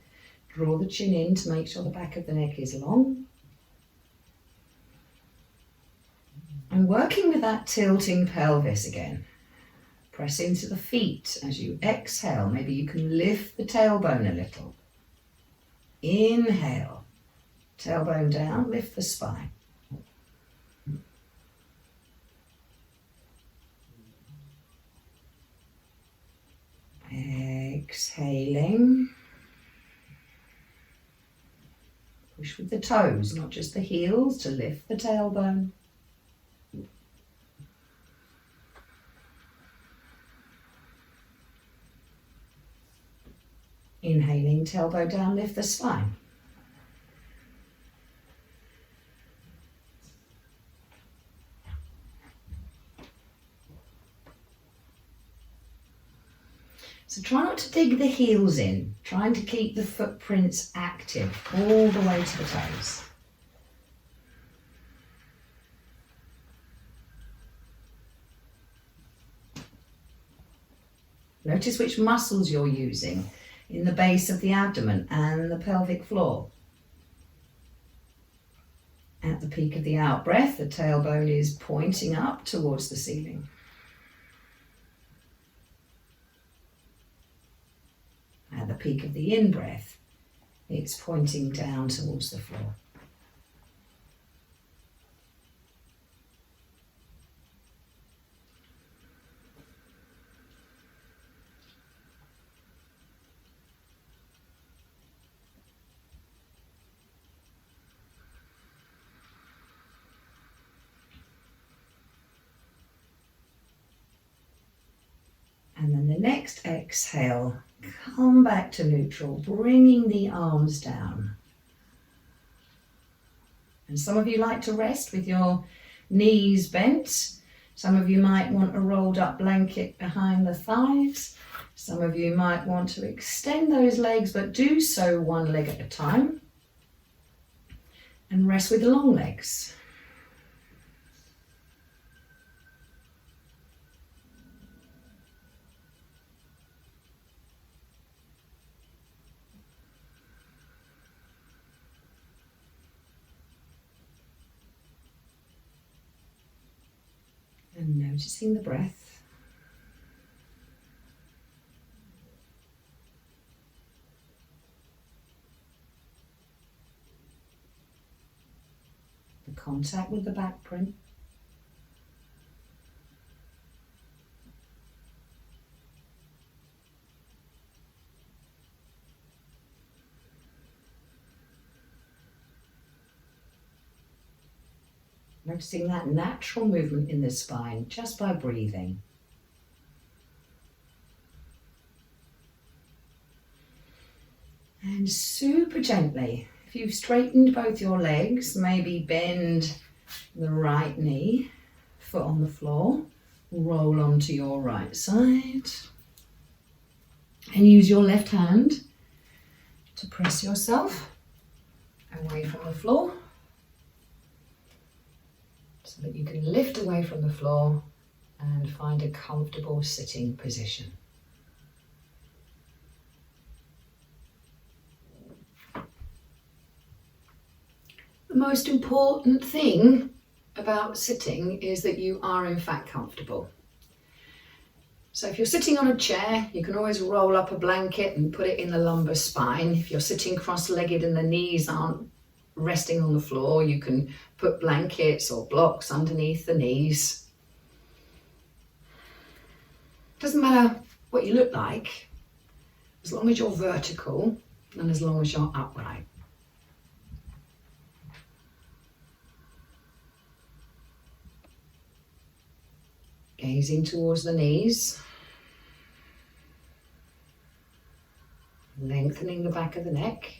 Draw the chin in to make sure the back of the neck is long. And working with that tilting pelvis again. Press into the feet as you exhale. Maybe you can lift the tailbone a little. Inhale, tailbone down, lift the spine. Exhaling. Push with the toes, not just the heels, to lift the tailbone. Inhaling, tailbone down, lift the spine. So try not to dig the heels in, trying to keep the footprints active all the way to the toes. Notice which muscles you're using in the base of the abdomen and the pelvic floor. At the peak of the out breath, the tailbone is pointing up towards the ceiling. At the peak of the in breath, it's pointing down towards the floor. And then the next exhale, come back to neutral, bringing the arms down. And some of you like to rest with your knees bent. Some of you might want a rolled up blanket behind the thighs. Some of you might want to extend those legs, but do so one leg at a time. And rest with the long legs. And noticing the breath. contact with the back print. Noticing that natural movement in the spine just by breathing. And super gently, if you've straightened both your legs, maybe bend the right knee, foot on the floor, roll onto your right side. And use your left hand to press yourself away from the floor so that you can lift away from the floor and find a comfortable sitting position. The most important thing about sitting is that you are in fact comfortable. So if you're sitting on a chair, you can always roll up a blanket and put it in the lumbar spine. If you're sitting cross-legged and the knees aren't resting on the floor, you can put blankets or blocks underneath the knees. Doesn't matter what you look like, as long as you're vertical and as long as you're upright. Gazing towards the knees, lengthening the back of the neck.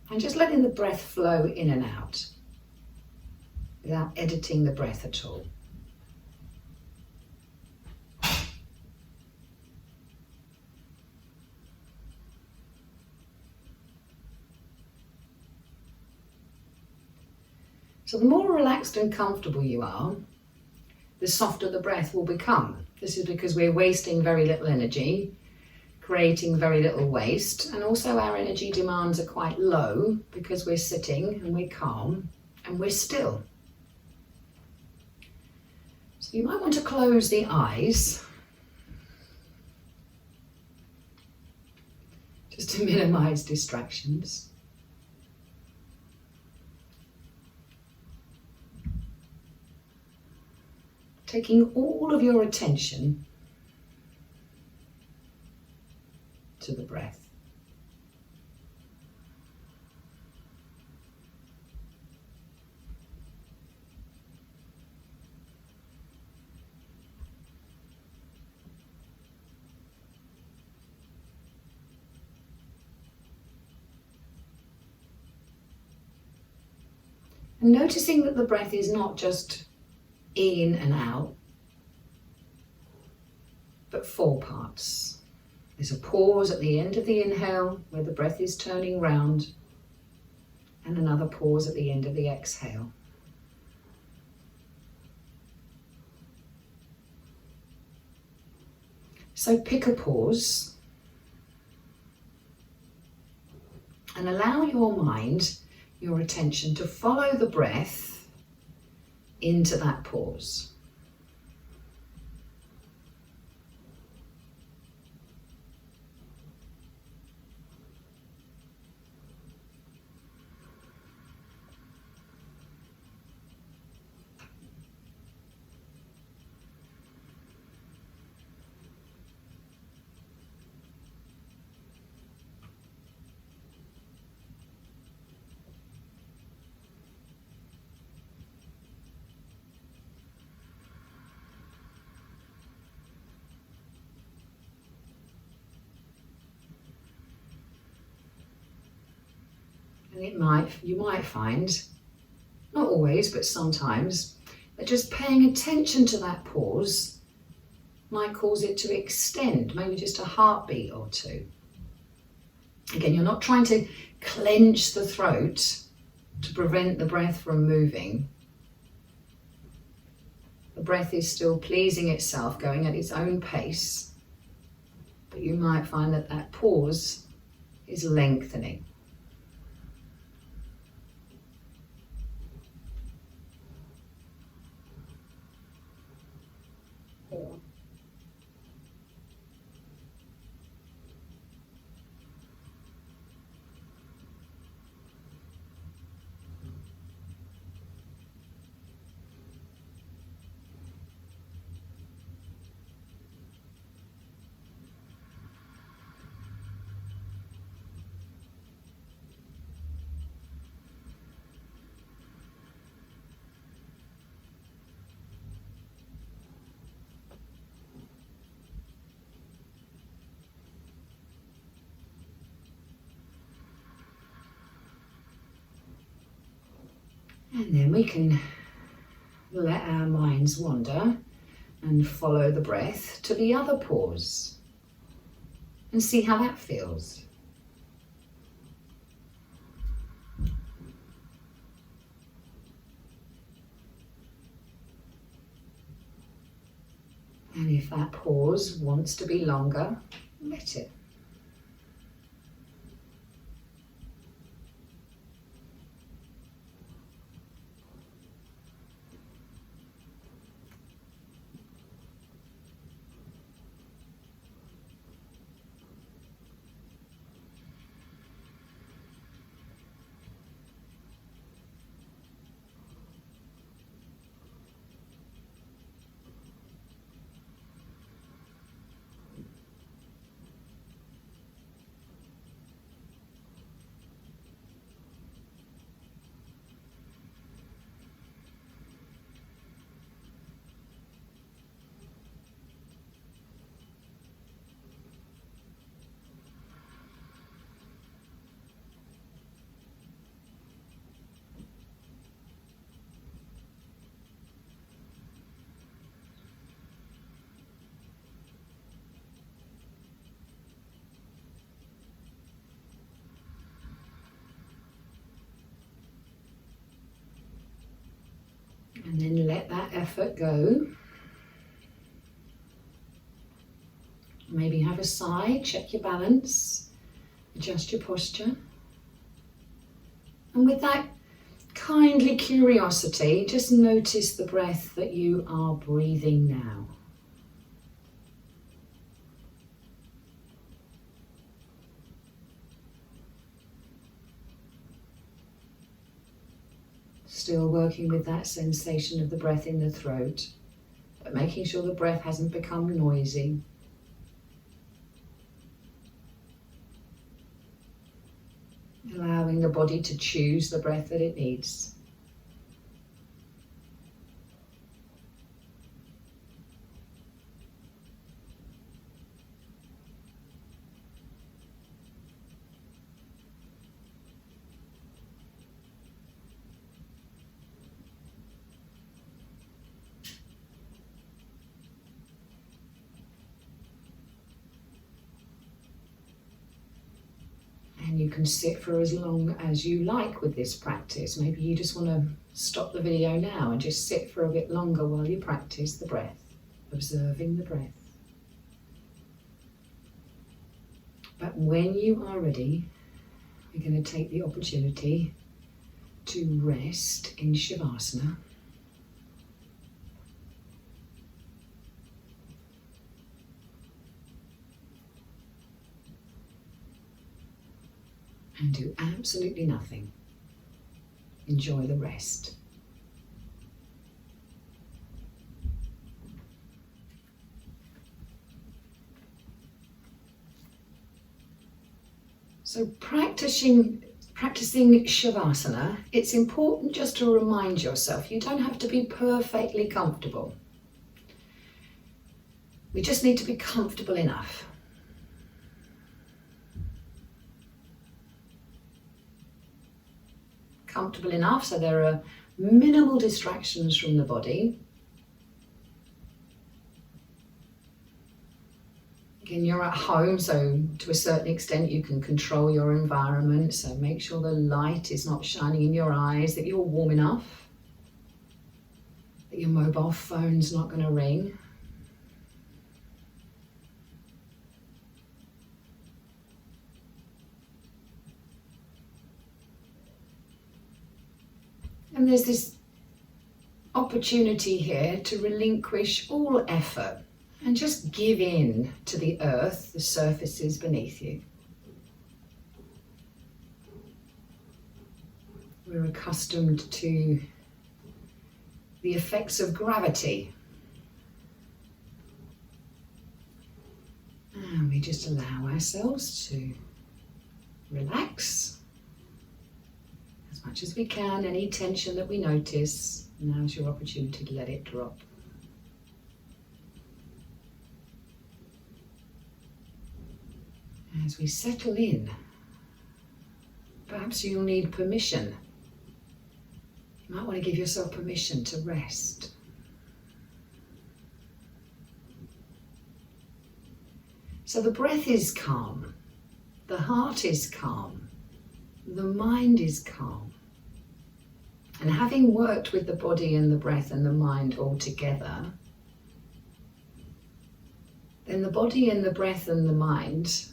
And just letting the breath flow in and out without editing the breath at all. So the more relaxed and comfortable you are, the softer the breath will become. This is because we're wasting very little energy, creating very little waste, and also our energy demands are quite low because we're sitting and we're calm and we're still. So you might want to close the eyes just to minimize distractions. Taking all of your attention to the breath. And noticing that the breath is not just in and out, but 4 parts. There's a pause at the end of the inhale where the breath is turning round, and another pause at the end of the exhale. So pick a pause and allow your mind, your attention to follow the breath into that pause. And you might find, not always, but sometimes, that just paying attention to that pause might cause it to extend, maybe just a heartbeat or two. Again, you're not trying to clench the throat to prevent the breath from moving. The breath is still pleasing itself, going at its own pace, but you might find that that pause is lengthening. And then we can let our minds wander and follow the breath to the other pause and see how that feels. And if that pause wants to be longer, let it. And then let that effort go. Maybe have a sigh, check your balance, adjust your posture. And with that kindly curiosity, just notice the breath that you are breathing now. Still working with that sensation of the breath in the throat, but making sure the breath hasn't become noisy. Allowing the body to choose the breath that it needs. And you can sit for as long as you like with this practice. Maybe you just want to stop the video now and just sit for a bit longer while you practice the breath, observing the breath. But when you are ready, you're going to take the opportunity to rest in Shavasana. And do absolutely nothing. Enjoy the rest. So practicing Shavasana, it's important just to remind yourself you don't have to be perfectly comfortable. We just need to be comfortable enough. Comfortable enough so there are minimal distractions from the body. Again, you're at home, so to a certain extent you can control your environment, so make sure the light is not shining in your eyes, that you're warm enough, that your mobile phone's not going to ring. And there's this opportunity here to relinquish all effort and just give in to the earth, the surfaces beneath you. We're accustomed to the effects of gravity. And we just allow ourselves to relax as much as we can. Any tension that we notice, now's your opportunity to let it drop. As we settle in, perhaps you'll need permission. You might want to give yourself permission to rest. So the breath is calm, the heart is calm, the mind is calm. And having worked with the body and the breath and the mind all together, then the body and the breath and the mind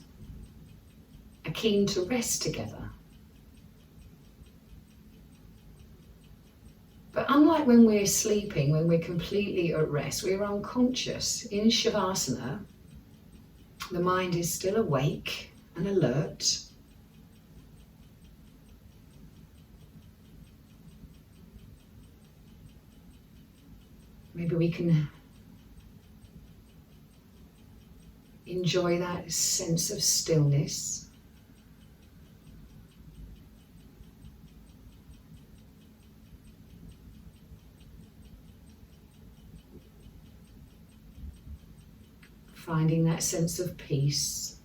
are keen to rest together. But unlike when we're sleeping, when we're completely at rest, we're unconscious. In Shavasana, the mind is still awake and alert. Maybe we can enjoy that sense of stillness. Finding that sense of peace.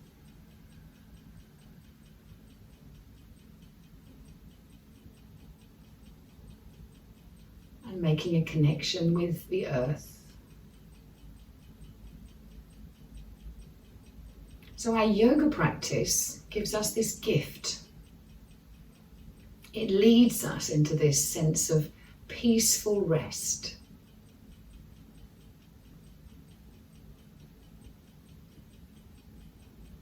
And making a connection with the earth. So our yoga practice gives us this gift. It leads us into this sense of peaceful rest.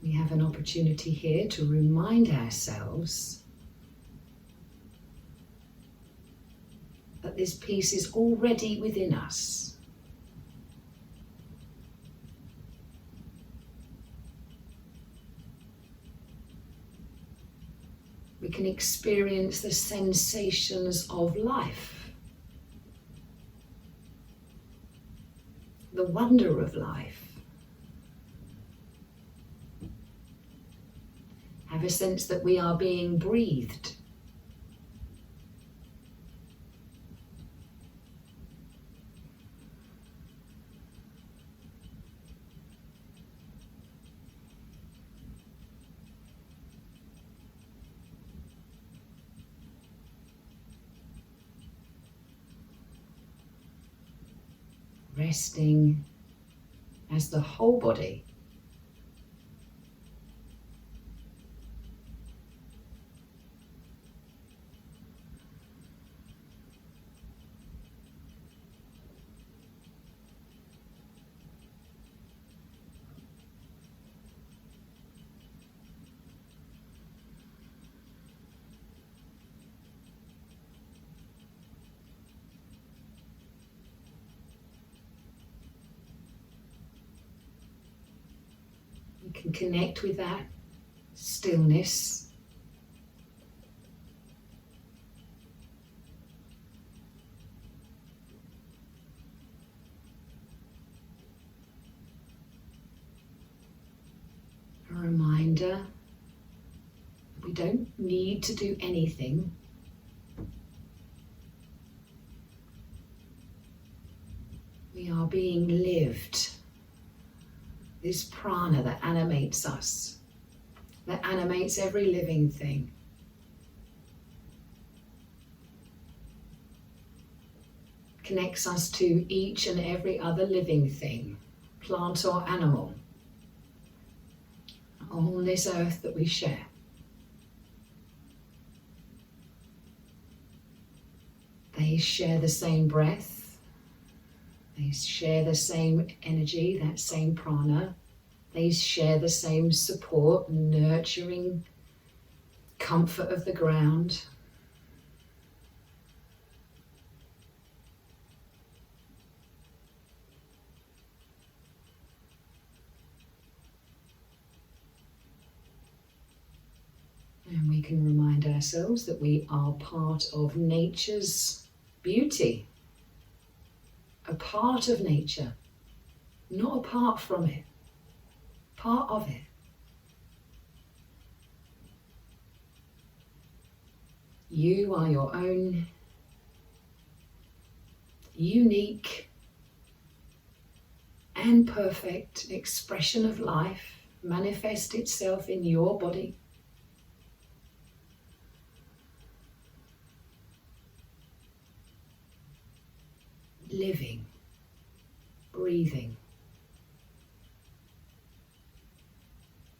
We have an opportunity here to remind ourselves that this peace is already within us. We can experience the sensations of life, the wonder of life. Have a sense that we are being breathed. Resting as the whole body. You can connect with that stillness. A reminder that we don't need to do anything. We are being lived. This prana that animates us, that animates every living thing. Connects us to each and every other living thing, plant or animal, on this earth that we share. They share the same breath. They share the same energy, that same prana. They share the same support, nurturing comfort of the ground. And we can remind ourselves that we are part of nature's beauty. A part of nature, not apart from it, part of it. You are your own unique and perfect expression of life, manifest itself in your body. living, breathing,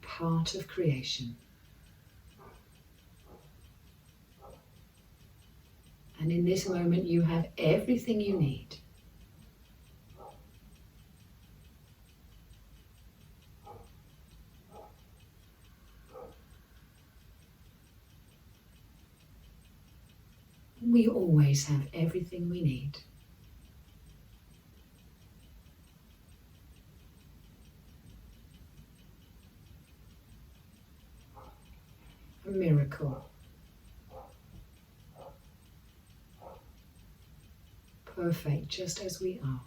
part of creation. And in this moment, you have everything you need. We always have everything we need. A miracle. Perfect, just as we are.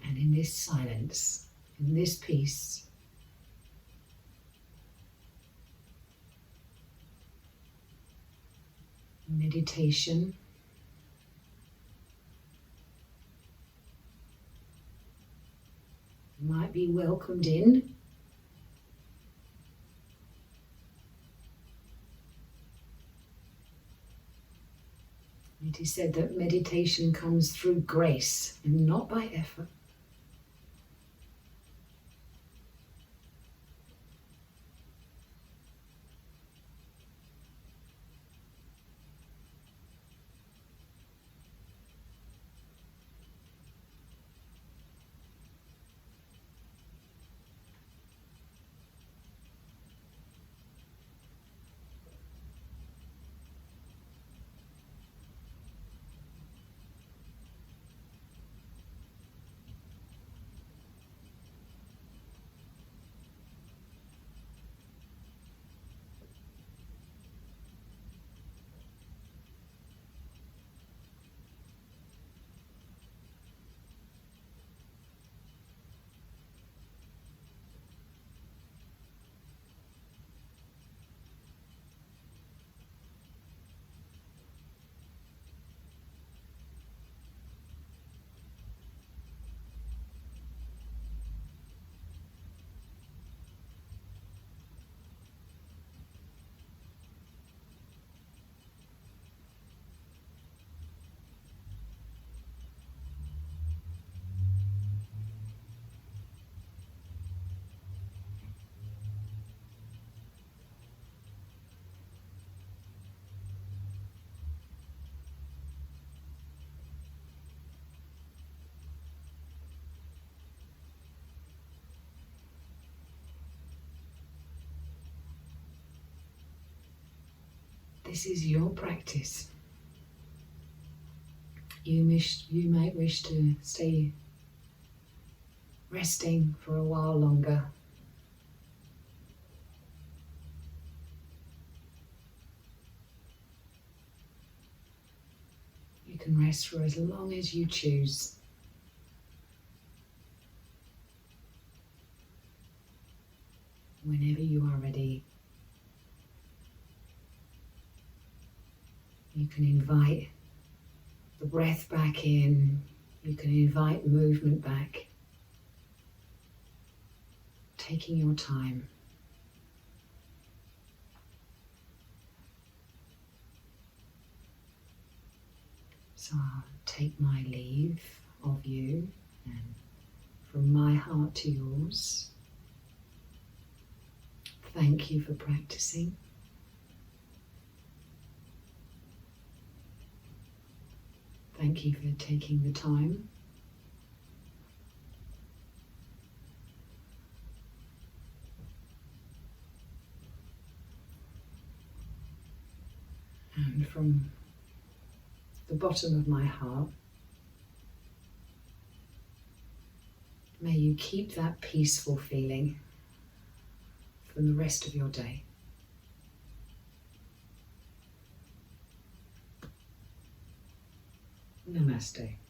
And in this silence, in this peace, meditation might be welcomed in. It is said that meditation comes through grace and not by effort. This is your practice. You might wish to stay resting for a while longer. You can rest for as long as you choose. Whenever you are ready, you can invite the breath back in. You can invite movement back, taking your time. So I'll take my leave of you, and from my heart to yours, thank you for practicing. Thank you for taking the time. And from the bottom of my heart, may you keep that peaceful feeling for the rest of your day. Namaste.